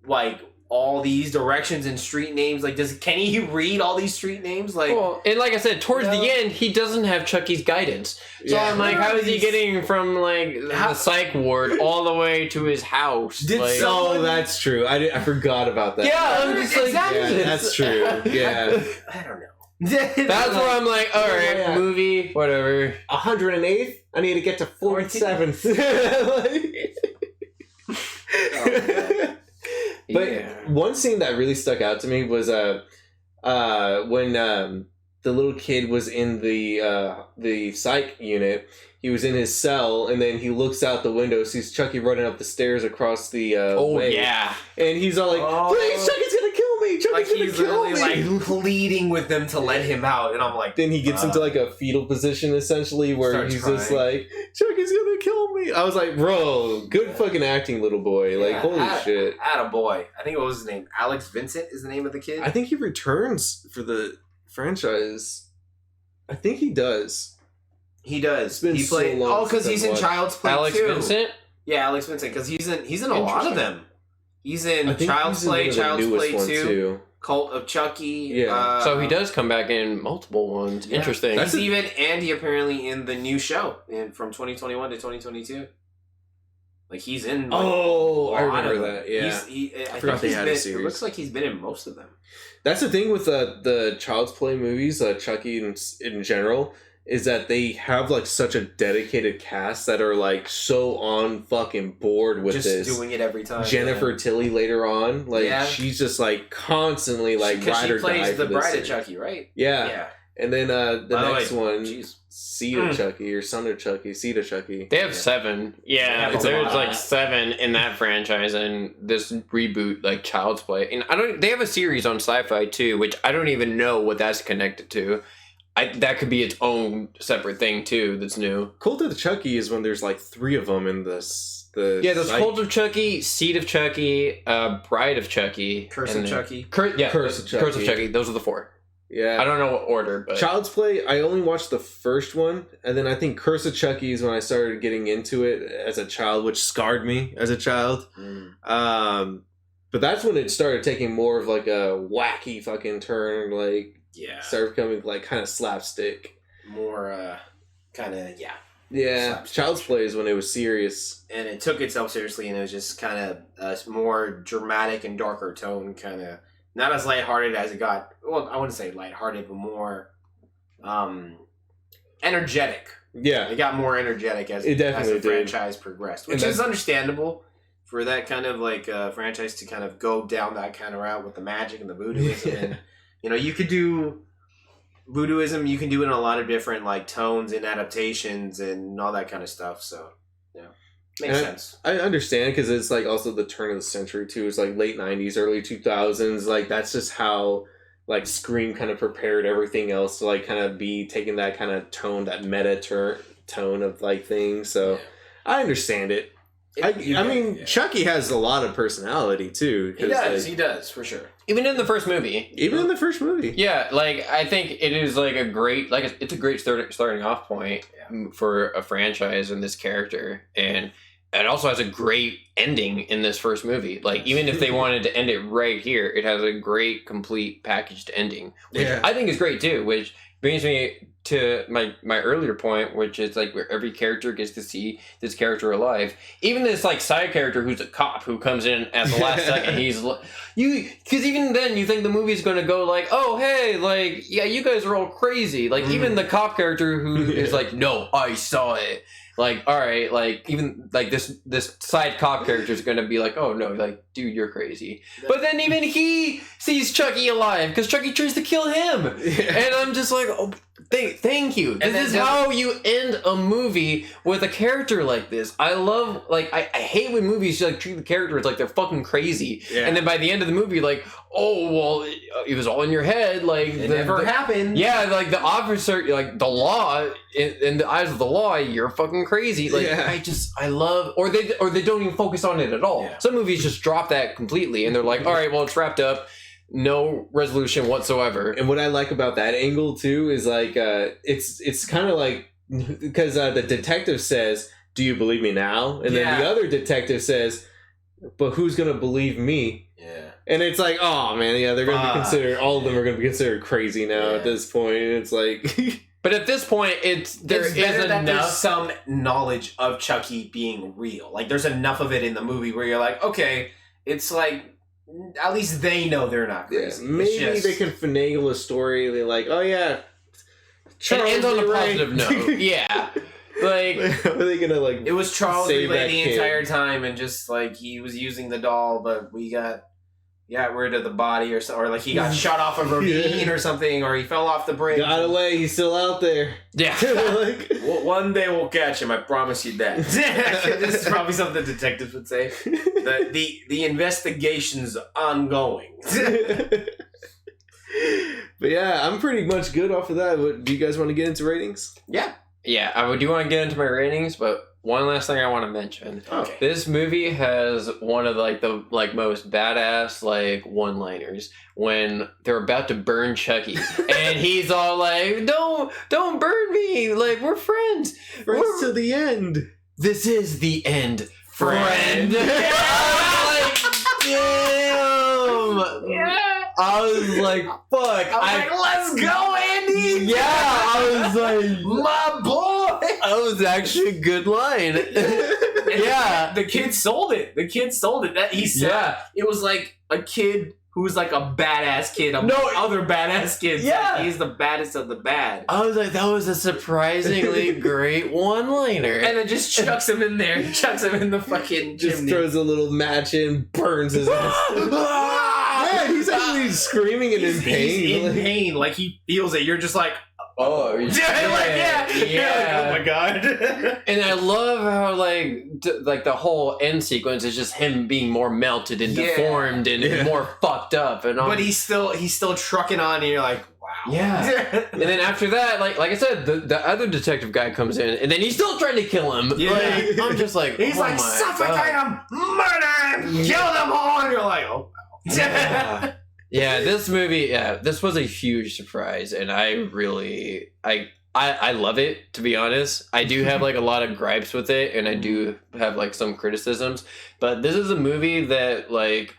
like all these directions and street names? Like can he read all these street names? Like and like I said, towards the end he doesn't have Chucky's guidance. So I'm like, how is he getting from like the psych ward all the way to his house? That's true. I forgot about that. Yeah, I'm just like, exactly. Yeah, that's true. Yeah. I don't know. That's where I'm like, all right, movie, whatever. 108th. I need to get to 47th. But one scene that really stuck out to me was when the little kid was in the psych unit. He was in his cell, and then he looks out the window, sees Chucky running up the stairs across the way. Yeah. And he's all like, please, Chucky's gonna kill me! Chucky's gonna kill me! Like pleading with them to let him out, and I'm like... Then he gets into like a fetal position, essentially, where he's crying. Just like, Chucky's gonna kill me! I was like, bro, good fucking acting, little boy. Like, holy shit. Attaboy. I think what was his name? Alex Vincent is the name of the kid? I think he returns for the franchise. I think he does. He does. He played because he's in Child's Play Alex too. Vincent? Yeah, Alex Vincent, because he's in a lot of them. He's in Child's Play, Child's Play 2, Cult of Chucky. Yeah. So he does come back in multiple ones. Yeah. Interesting. He's Andy apparently in the new show from 2021 to 2022. Like he's in. Like, I remember that. Yeah. I forgot they had a series. It looks like he's been in most of them. That's the thing with the Child's Play movies, Chucky in general. Is that they have like such a dedicated cast that are like so on fucking board with this. Just doing it every time. Jennifer Tilly later on, like she's just like constantly like ride or die. She plays the bride of Chucky, right? Yeah. And then the next one, jeez. Seed of Chucky or Son of Chucky, Seed of Chucky. They have 7. Yeah, there's like 7 in that franchise, and this reboot, like Child's Play. And they have a series on Sci-Fi too, which I don't even know what that's connected to. That could be its own separate thing too. That's new. Cult of Chucky is when there's like 3 of them in this. There's Cult of Chucky, Seed of Chucky, Bride of Chucky, Curse of Chucky. Curse of Chucky. Those are the 4. Yeah, I don't know what order, but Child's Play. I only watched the first one, and then I think Curse of Chucky is when I started getting into it as a child, which scarred me as a child. But that's when it started taking more of like a wacky fucking turn, like started becoming like kind of slapstick, more kind of Yeah, slapstick. Child's Play is when it was serious, and it took itself seriously, and it was just kind of a more dramatic and darker tone, kind of. Not as lighthearted as it got. Well, I wouldn't say lighthearted, but more energetic. Yeah, it got more energetic as the franchise progressed, which is understandable for that kind of like franchise to kind of go down that kind of route with the magic and the voodooism. And you could do voodooism. You can do it in a lot of different like tones and adaptations and all that kind of stuff. So makes sense. I understand because it's like also the turn of the century too. It's like late 90s, early 2000s. Like that's just how like Scream kind of prepared everything else to like kind of be taking that kind of tone, that meta tone of like things. So I understand it. I mean, Chucky has a lot of personality too. He does for sure. Even in the first movie. Yeah, like I think it is like a great, like it's a great starting off point for a franchise and this character, and it also has a great ending in this first movie. Like even if they wanted to end it right here, it has a great complete packaged ending, which I think is great too. Which brings me to my earlier point, which is like where every character gets to see this character alive. Even this like side character who's a cop who comes in at the last second. Because even then you think the movie's going to go like, oh hey, like you guys are all crazy. Like even the cop character who is like, no, I saw it. Like, all right, like even like this side cop character is gonna be like, oh no, like dude, you're crazy. But then even he sees Chucky alive because Chucky tries to kill him, and I'm just like, oh, thank you. This is how you end a movie with a character like this. I love like I hate when movies like treat the characters like they're fucking crazy, and then by the end of the movie, like, oh well, it was all in your head. Like it never happened. Yeah, like the officer, like the law, in the eyes of the law, you're fucking crazy. Like I love, or they don't even focus on it at all. Yeah. Some movies just drop that completely, and they're like, all right, well it's wrapped up, no resolution whatsoever. And what I like about that angle too is like it's kind of like because the detective says, "Do you believe me now?" And then the other detective says, "But who's gonna believe me?" Yeah. And it's like, oh man, they're gonna be considered. All of them are gonna be considered crazy now at this point. It's like. But at this point, it's better that there's some knowledge of Chucky being real. Like, there's enough of it in the movie where you're like, okay, it's like, at least they know they're not crazy. Yeah, maybe they can finagle a story. They're like, oh yeah, Charles, it ends on a positive note. Yeah. Like, are they gonna like? It was Charles Relay the entire time, and just like he was using the doll, but we got rid of the body, or like he got shot off a ravine or something, or he fell off the bridge. Got away. He's still out there. Yeah. Like, well, one day we'll catch him. I promise you that. This is probably something detectives would say. The investigation's ongoing. But yeah, I'm pretty much good off of that. Do you guys want to get into ratings? Yeah. I do want to get into my ratings, but one last thing I want to mention. Okay. This movie has one of the most badass one-liners when they're about to burn Chucky, and he's all like, "Don't burn me! Like we're friends To the end. This is the end, friend." Yeah. Damn. Yeah. I was like, fuck. I was like, let's go, Andy! Yeah, I was like, my boy! That was actually a good line. Yeah. The kid sold it. He said it was like a kid who's like a badass kid among other badass kids. Yeah. Like, he's the baddest of the bad. I was like, that was a surprisingly great one-liner. And then just chucks him in there. Chucks him in the fucking just chimney. Throws a little match in, burns his ass. Yeah, he's actually screaming and in pain. He's in pain. Like he feels it. You're just like, Oh, yeah. Yeah. Like, oh my god. And I love how like the whole end sequence is just him being more melted and deformed and more fucked up, and but he's still trucking on, and you're like, wow. Yeah. And then after that, like I said, the other detective guy comes in, and then he's still trying to kill him. Yeah. Like, I'm just like, he's like, suffocate him, murder him, kill them all, and you're like, oh. Yeah. Yeah, this movie, this was a huge surprise, and I really, I love it, to be honest. I do have like a lot of gripes with it, and I do have like some criticisms, but this is a movie that like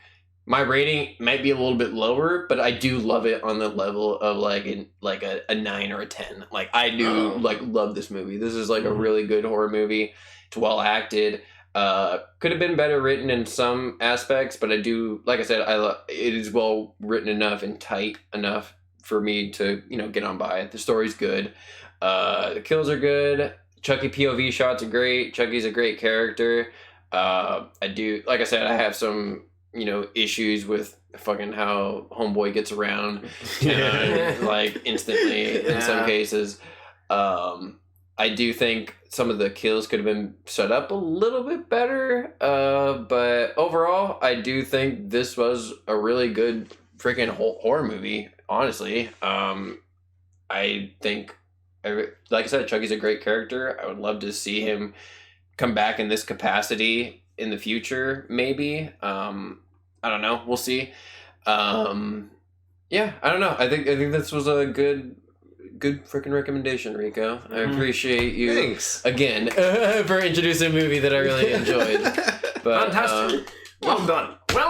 my rating might be a little bit lower, but I do love it on the level of like a 9 or a 10. Like I do like love this movie. This is like a really good horror movie. It's well acted. Could have been better written in some aspects, but I do, like I said, it is well written enough and tight enough for me to, get on by it. The story's good. The kills are good. Chucky POV shots are great. Chucky's a great character. I do, like I said, I have some, issues with fucking how Homeboy gets around, like instantly in some cases. I do think some of the kills could have been set up a little bit better, but overall, I do think this was a really good freaking horror movie, honestly. I think, like I said, Chucky's a great character. I would love to see him come back in this capacity in the future, maybe. I don't know. We'll see. Yeah, I don't know. I think this was a good freaking recommendation, Rico. I appreciate you again for introducing a movie that I really enjoyed. But, fantastic. Well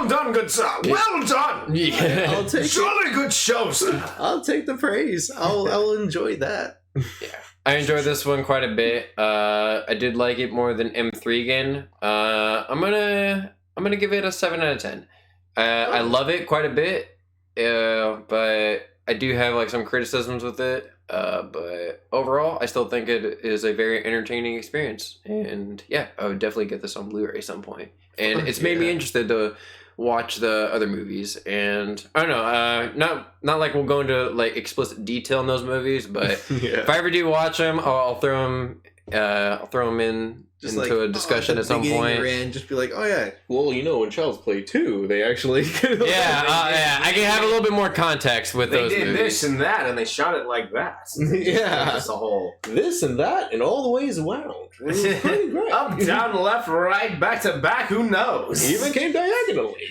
done, good sir. Well done. Yeah, I'll take surely good show, sir. I'll take the praise. I'll enjoy that. Yeah, I enjoyed this one quite a bit. I did like it more than M3GAN. I'm gonna give it a 7 out of 10. I love it quite a bit, but I do have like some criticisms with it. But overall, I still think it is a very entertaining experience, and yeah, I would definitely get this on Blu-ray at some point. And it's made me interested to watch the other movies, and I don't know, not like we'll go into like explicit detail in those movies, but if I ever do watch them, I'll throw them in just into a discussion at some point. And just be like, oh yeah, well, when Child's Play 2, they actually I can have a little bit more context with those movies. They did this and that, and they shot it like that. Yeah, it's a whole this and that, and all the ways around. It was pretty great. Up, down, left, right, back to back. Who knows? Even came diagonally.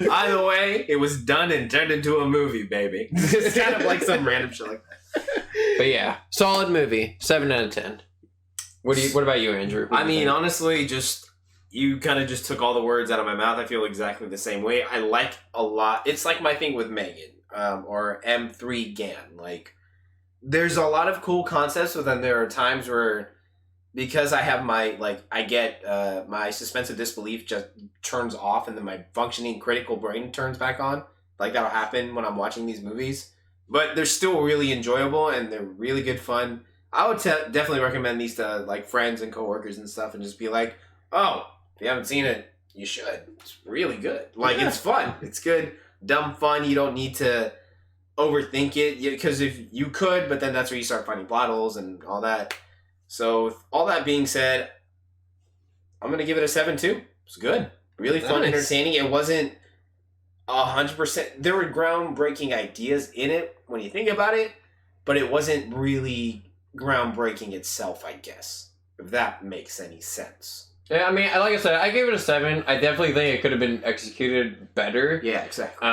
Either way, it was done and turned into a movie, baby. It's kind of like some random shit like that. But yeah, solid movie. 7 out of 10. What about you, Andrew? I mean, honestly, you kind of just took all the words out of my mouth. I feel exactly the same way. I like a lot. It's like my thing with M3GAN, or M3GAN. Like, there's a lot of cool concepts, but then there are times where, because I have my suspense of disbelief just turns off, and then my functioning critical brain turns back on. Like, that'll happen when I'm watching these movies. But they're still really enjoyable, and they're really good fun. I would definitely recommend these to like friends and coworkers and stuff, and just be like, "Oh, if you haven't seen it, you should. It's really good. Like it's fun. It's good, dumb fun. You don't need to overthink it, because if you could, but then that's where you start finding plot holes and all that. So, with all that being said, I'm gonna give it a 7 too. It's good, really fun, entertaining. It wasn't 100%. There were groundbreaking ideas in it when you think about it, but it wasn't really groundbreaking itself, I guess, if that makes any sense. Yeah, I mean, like I said, I gave it a 7. I definitely think it could have been executed better. Yeah, exactly.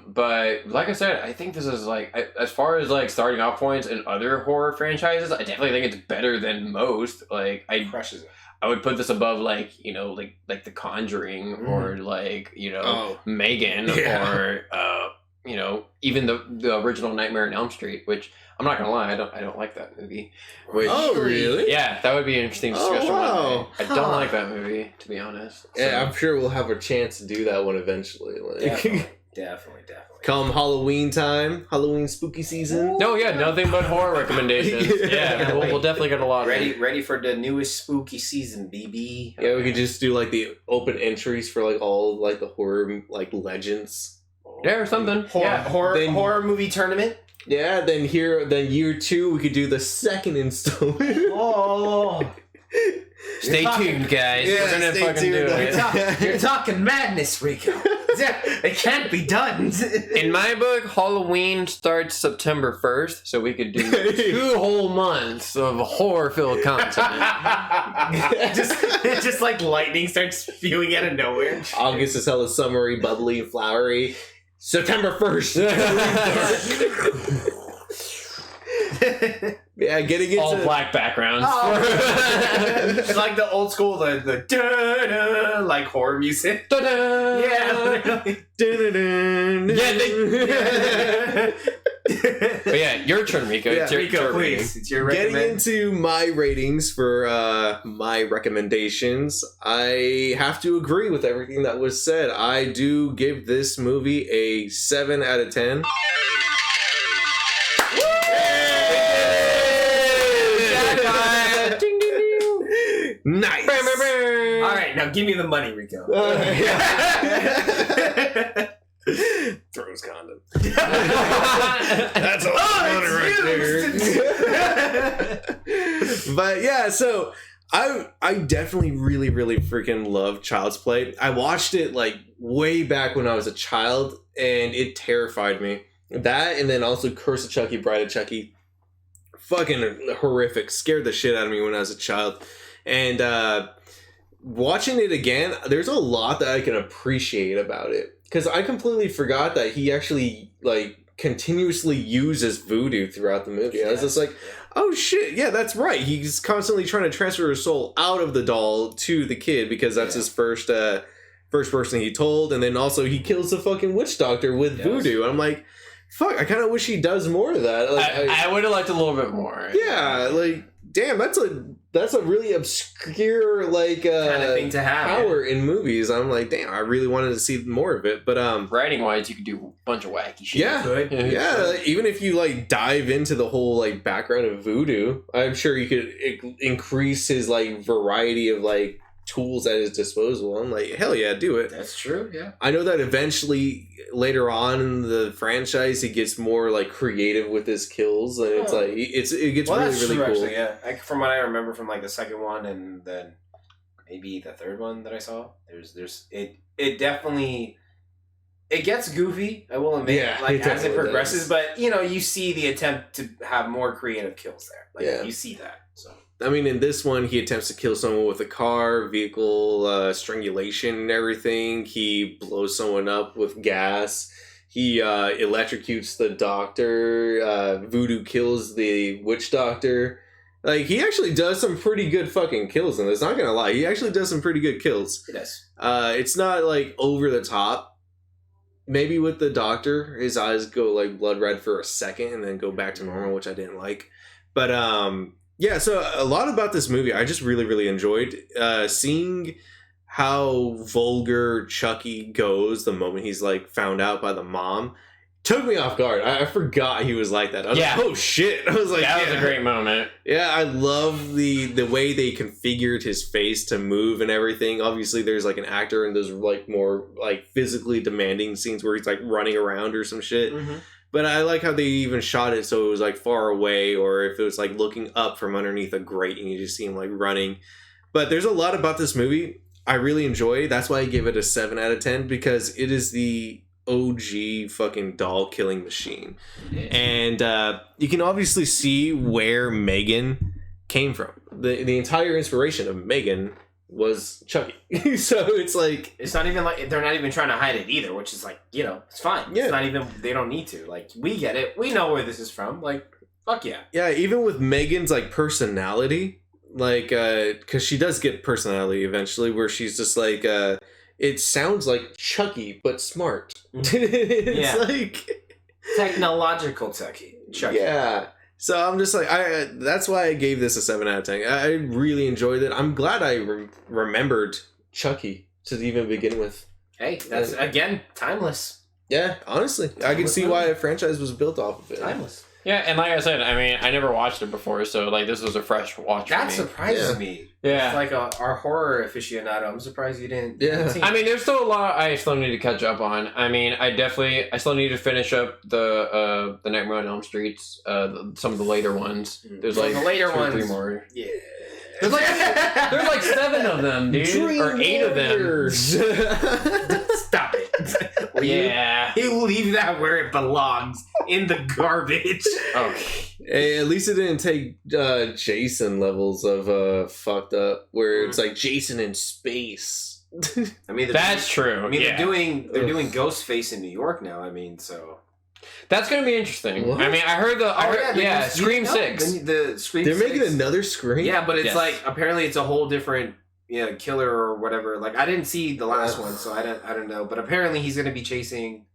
But like I said, I think this is like, as far as like starting off points in other horror franchises, I definitely think it's better than most. Like, Crushes it. I would put this above like The Conjuring, or like M3GAN, or even the original Nightmare on Elm Street, which I'm not gonna lie, I don't like that movie. Which, really? Yeah, that would be an interesting discussion. Wow. I don't like that movie, to be honest. So. Yeah, I'm sure we'll have a chance to do that one eventually. Like, Definitely. Come Halloween time, Halloween spooky season. No, yeah, nothing but horror recommendations. Yeah, we'll definitely get a lot. Ready for the newest spooky season, BB. Yeah, we could just do like the open entries for like all like the horror like legends. Yeah, or something. Horror movie tournament. Yeah, then year 2 we could do the second installment. Oh. Stay tuned, guys. Yeah, We're gonna stay fucking tuned. do it. You're talking madness, Rico. It can't be done. In my book, Halloween starts September 1st, so we could do 2 whole months of horror-filled content. just like lightning starts spewing out of nowhere. August is hella summery, bubbly, flowery. September 1st. Yeah, getting into all black backgrounds. It's like the old school, the da-da, like horror music. Ta-da! Yeah. But yeah, your turn, Rico. Yeah. It's your Rico, turn. please. It's your Getting recommend. into my ratings for my recommendations, I have to agree with everything that was said. I do give this movie a 7 out of 10. Nice. All right, now give me the money, Rico. Throws condom. That's a lot of money right there. But yeah, so I definitely really freaking love Child's Play. I watched it like way back when I was a child, and it terrified me. That, and then also Curse of Chucky, Bride of Chucky, fucking horrific. Scared the shit out of me when I was a child. And watching it again, there's a lot that I can appreciate about it. Because I completely forgot that he actually, like, continuously uses voodoo throughout the movie. I was just like, oh shit, yeah, that's right. He's constantly trying to transfer his soul out of the doll to the kid because that's his first person he told. And then also he kills the fucking witch doctor with voodoo. And I'm like, fuck, I kind of wish he does more of that. Like, I would have liked a little bit more. Yeah, like, damn, that's a really obscure, like, kind of thing to have. power in movies. I'm like, damn, I really wanted to see more of it. But writing wise, you could do a bunch of wacky shit. yeah, like, even if you like dive into the whole like background of voodoo, I'm sure you could increase his like variety of like tools at his disposal. I'm like, hell yeah, do it. That's true. Yeah, I know that eventually later on in the franchise he gets more like creative with his kills, and it's like it gets really cool. Actually, yeah. From what I remember from like the second one and then maybe the third one that I saw, it definitely it gets goofy. I will admit, like as it progresses, but you see the attempt to have more creative kills there. Like you see that. So I mean, in this one, he attempts to kill someone with a car, vehicle, strangulation and everything. He blows someone up with gas. He electrocutes the doctor. Voodoo kills the witch doctor. Like, he actually does some pretty good fucking kills in this. Not gonna lie. He actually does some pretty good kills. it does. It's not, like, over the top. Maybe with the doctor, his eyes go, like, blood red for a second and then go back to normal, which I didn't like. But, yeah, so a lot about this movie I just really enjoyed. Seeing how vulgar Chucky goes the moment he's like found out by the mom took me off guard. I forgot he was like that. I was like, oh shit. I was like, that was a great moment. Yeah, I love the way they configured his face to move and everything. Obviously there's like an actor in those like more like physically demanding scenes where he's like running around or some shit. Mm-hmm. But I like how they even shot it so it was like far away, or if it was like looking up from underneath a grate and you just see him like running. But there's a lot about this movie I really enjoy. That's why I give it a 7 out of 10, because it is the OG fucking doll killing machine. And you can obviously see where M3GAN came from. The entire inspiration of M3GAN was Chucky. So it's like, it's not even like they're not even trying to hide it either, which is like, it's fine. Yeah. It's not even, they don't need to. Like, we get it. We know where this is from. Like, fuck yeah. Yeah, even with M3GAN's like personality, like because she does get personality eventually, where she's just like it sounds like Chucky but smart. It's like technological Chucky. Yeah. So I'm just like, that's why I gave this a 7 out of 10. I really enjoyed it. I'm glad I remembered Chucky to even begin with. Hey, that's again timeless. Yeah, honestly, I can see why a franchise was built off of it. Timeless. Yeah, and like I said, I mean, I never watched it before, so like this was a fresh watch for That me. surprises me. Yeah. It's like our horror aficionado. I'm surprised you didn't. Yeah. I mean, there's still a lot I still need to catch up on. I mean, I still need to finish up the Nightmare on Elm Streets, some of the later ones. There's like the later 2 or 3 ones. more. Yeah. There's like 7 of them, dude, or 8 of them. Stop it. Yeah. You leave that where it belongs, in the garbage. Okay. Hey, at least it didn't take Jason levels of fucked up, where it's like Jason in space. I mean, That's true. I mean, yeah. they're doing Ghostface in New York now. I mean, so That's gonna be interesting. What? I mean, I heard yeah, Scream 6. The Scream. They're 6. making another Scream. Yeah, but it's Yes. like apparently it's a whole different killer or whatever. Like I didn't see the last one, so I don't know. But apparently he's gonna be chasing.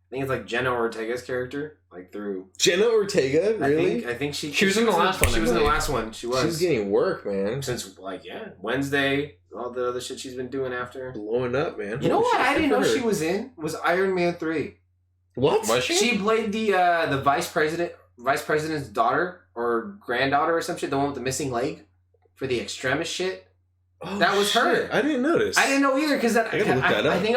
I think it's like Jenna Ortega's character, like through. Jenna Ortega, really? I think she was in the last one, She I was in the believe. last one. She was. She's getting work, man. Since Wednesday, all the other shit she's been doing after. Blowing up, man. You know Holy what? shit, I didn't good know for her. she was in was Iron Man 3. What? Was she? She played the vice president's daughter or granddaughter or some shit, the one with the missing leg for the extremist shit. Oh, That was her. shit. I didn't notice. I didn't know either because I gotta look that I up. think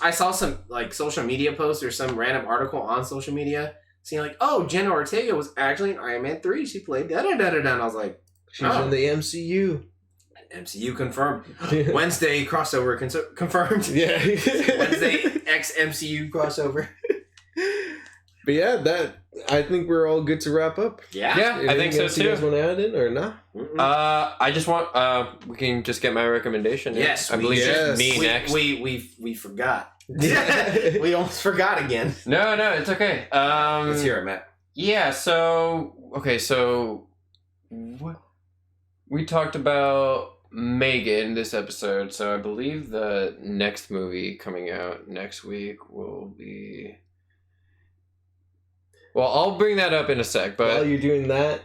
I saw some like social media post or some random article on social media saying like, oh, Jenna Ortega was actually in Iron Man 3. She played da da da da da. And I was like, She's Oh. in the MCU. MCU confirmed. Wednesday crossover confirmed. Yeah. Wednesday X MCU crossover. But yeah, I think we're all good to wrap up. Yeah. Yeah, I think Anything so else you guys too. want to add in or not? I just want we can just get my recommendation. Yes, I believe yes. it's me next. We forgot. We almost forgot again. No, it's okay. Let's hear it, Matt. Yeah, so we talked about M3GAN this episode, so I believe the next movie coming out next week will be. Well, I'll bring that up in a sec, but While you're doing that,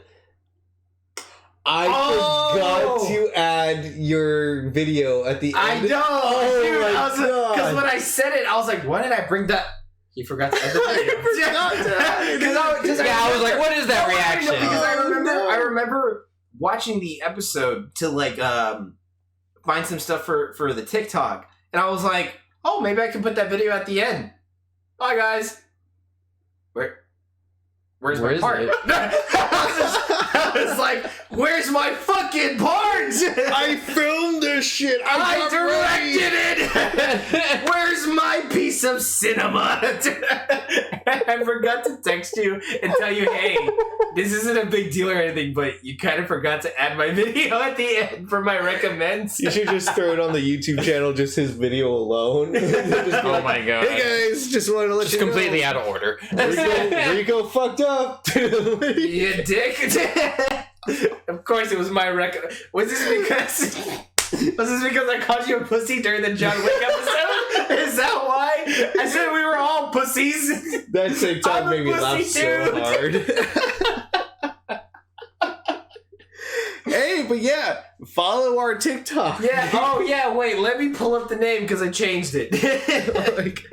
I Oh! forgot to add your video at the I end. know. Oh dude, my because God. when I said it, I was like, "Why did I bring that?" He forgot to add the video. forgot to add it. Because I was like, "What is that reaction?" Because Oh, no. I remember watching the episode to like find some stuff for the TikTok, and I was like, "Oh, maybe I can put that video at the end." Bye, guys. Where's Where my is part? it? I was like, "Where's my fucking part?" I filmed this shit. I directed it. Where's my piece of cinema? I forgot to text you and tell you, hey, this isn't a big deal or anything, but you kind of forgot to add my video at the end for my recommends. You should just throw it on the YouTube channel, just his video alone. oh my god, Hey guys, just wanted to let just you completely know. out of order. Rico fucked up. You dick. Of course, it was my Was this because I called you a pussy during the John Wick episode? Is that why? I said we were all pussies. That TikTok I'm a made me laugh pussy so dude. hard. Hey, but yeah, follow our TikTok. Yeah. Oh yeah. Wait. Let me pull up the name because I changed it. Like,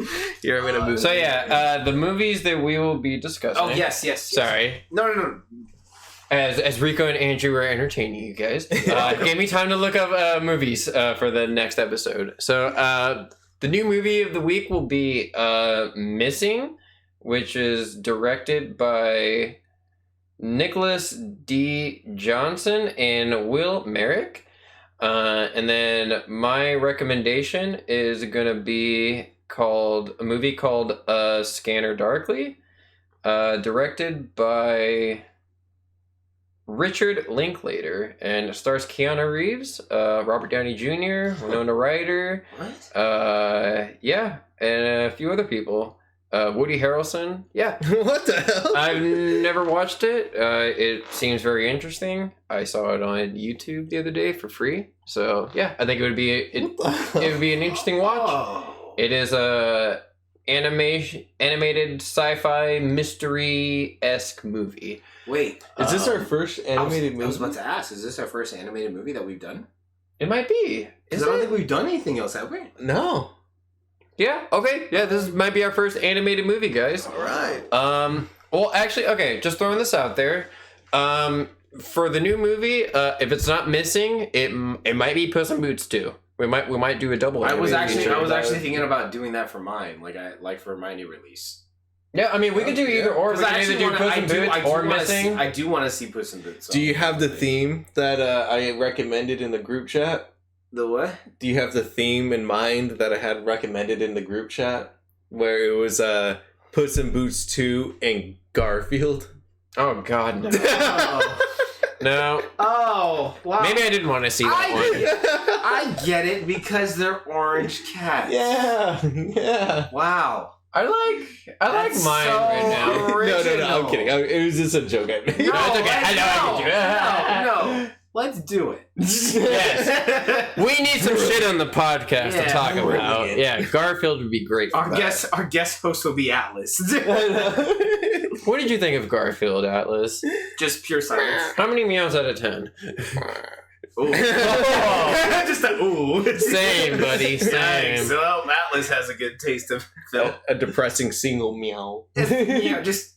here, I'm gonna move. So yeah, the movies that we will be discussing. Oh yes. Sorry. No. As Rico and Andrew were entertaining you guys, gave me time to look up movies for the next episode. So the new movie of the week will be Missing, which is directed by Nicholas D. Johnson and Will Merrick. And then my recommendation is going to be a movie called Scanner Darkly, directed by Richard Linklater, and it stars Keanu Reeves, Robert Downey Jr., Winona Ryder, What? yeah, and a few other people. Woody Harrelson, yeah. What the hell? I've never watched it. It seems very interesting. I saw it on YouTube the other day for free. So yeah, I think it would be an interesting watch. Oh. It is a animated sci-fi mystery-esque movie. Wait. Is this our first animated I movie? was about to ask. Is this our first animated movie that we've done? It might be. Because I don't think we've done anything else, have we? No. Yeah. Okay. Yeah. This might be our first animated movie, guys. All right. Well, actually, okay, just throwing this out there. For the new movie, if it's not missing, it might be Puss in Boots 2. We might do a double. I was actually thinking about doing that for mine, like for my new release. Yeah, I mean, we could do either or. We can either do Puss in Boots or Missing. I do want to see Puss in Boots. Do you have the theme that I recommended in the group chat? The what? Do you have the theme in mind that I had recommended in the group chat? Where it was Puss in Boots 2 and Garfield? Oh, God, no. No. Oh, wow. Maybe I didn't want to see that one. I get it because they're orange cats. Yeah. Wow. I like mine so right now. No, I'm kidding. It was just a joke I made. No, it's okay. I know. No. Let's do it. Yes. We need some shit on the podcast to talk about. Yeah, Garfield would be great for Our guest host will be Atlas. What did you think of Garfield, Atlas? Just pure silence. How many meows out of 10? Ooh. Just a ooh. Same, buddy. Same. So Atlas has a good taste of film. A depressing single meow. Just.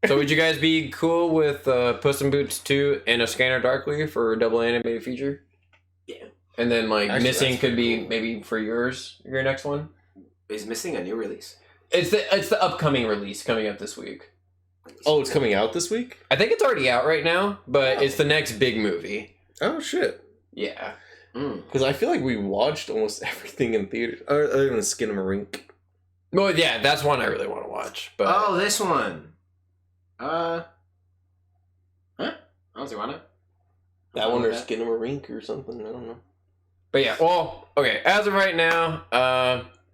So would you guys be cool with Puss in Boots 2 and A Scanner Darkly for a double animated feature? Yeah. And then Actually, Missing could be maybe for your next one? Is Missing a new release? It's the upcoming release coming up this week. Oh, it's coming out this week? I think it's already out right now, but it's the next big movie. Oh, shit. Yeah. Because I feel like we watched almost everything in theaters. Other than Skinamarink. Well, yeah, that's one I really want to watch. But Oh, this one. Huh? I don't see why not. That one or Skinamarink or something. I don't know. But yeah, well, okay. As of right now,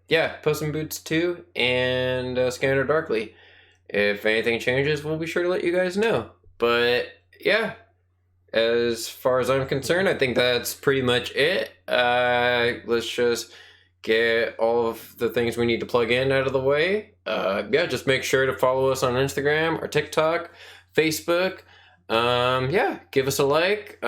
yeah, Puss in Boots 2 and Scanner Darkly. If anything changes, we'll be sure to let you guys know. But yeah, as far as I'm concerned, I think that's pretty much it. Let's just get all of the things we need to plug in out of the way. Yeah, just make sure to follow us on Instagram or TikTok, Facebook. Yeah, give us a like.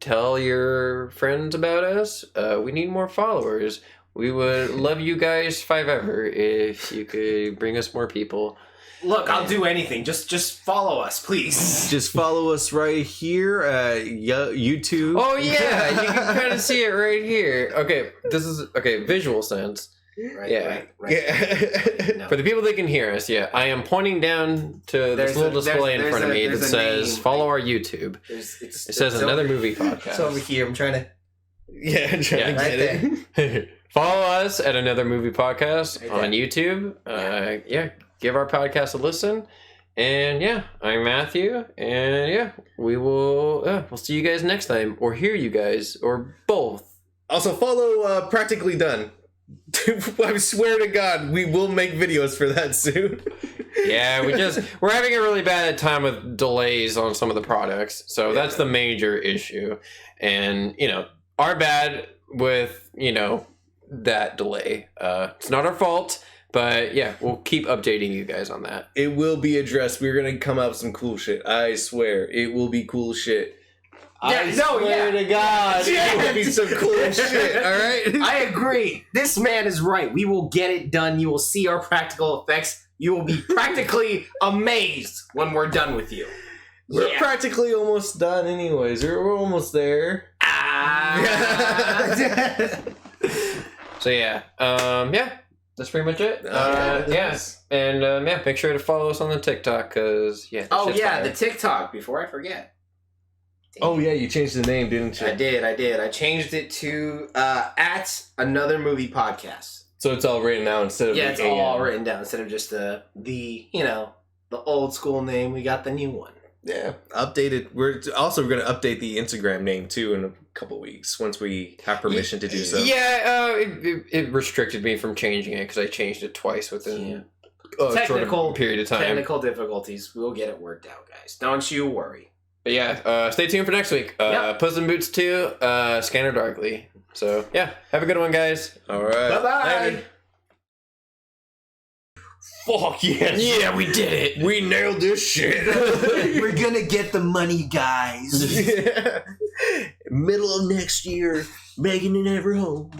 Tell your friends about us. We need more followers. We would love you guys 5 ever if you could bring us more people. Look, I'll do anything. Just follow us, please. Just follow us right here at YouTube. Oh yeah, you can kind of see it right here. Okay, this is visual sense. Right, Yeah. right. No. For the people that can hear us, yeah, I am pointing down to this little display in front of me that says "Follow our YouTube." It says another movie podcast. It's over here. I'm trying to. Yeah, I'm trying to get it. Follow us at Another Movie Podcast on YouTube. Yeah, give our podcast a listen. And yeah, I'm Matthew. And yeah, we'll see you guys next time, or hear you guys, or both. Also, follow Practically Done. I swear to God, we will make videos for that soon. Yeah, we're having a really bad time with delays on some of the products. So that's the major issue. And, our bad with, that delay. It's not our fault, but yeah, we'll keep updating you guys on that. It will be addressed. We're going to come up with some cool shit. I swear. It will be cool shit. I swear to God, it will be some cool shit, alright? I agree. This man is right. We will get it done. You will see our practical effects. You will be practically amazed when we're done with you. We're practically almost done anyways. We're almost there. So yeah, that's pretty much it. And make sure to follow us on the TikTok, because the TikTok, before I forget. Oh yeah, you changed the name, didn't you? I did. I changed it to at Another Movie Podcast. So it's all written down instead of it's all written down instead of just the old school name. We got the new one. Yeah, updated. We're also going to update the Instagram name too in a couple weeks once we have permission to do so. Yeah, it restricted me from changing it because I changed it twice within a short period of time. Technical difficulties. We'll get it worked out, guys. Don't you worry. But yeah, stay tuned for next week. Puss in Boots 2, Scanner Darkly. So yeah, have a good one, guys. All right. Bye-bye. Fuck yes. Yeah, we did it. We nailed this shit. We're gonna get the money, guys. Middle of next year, making it every home.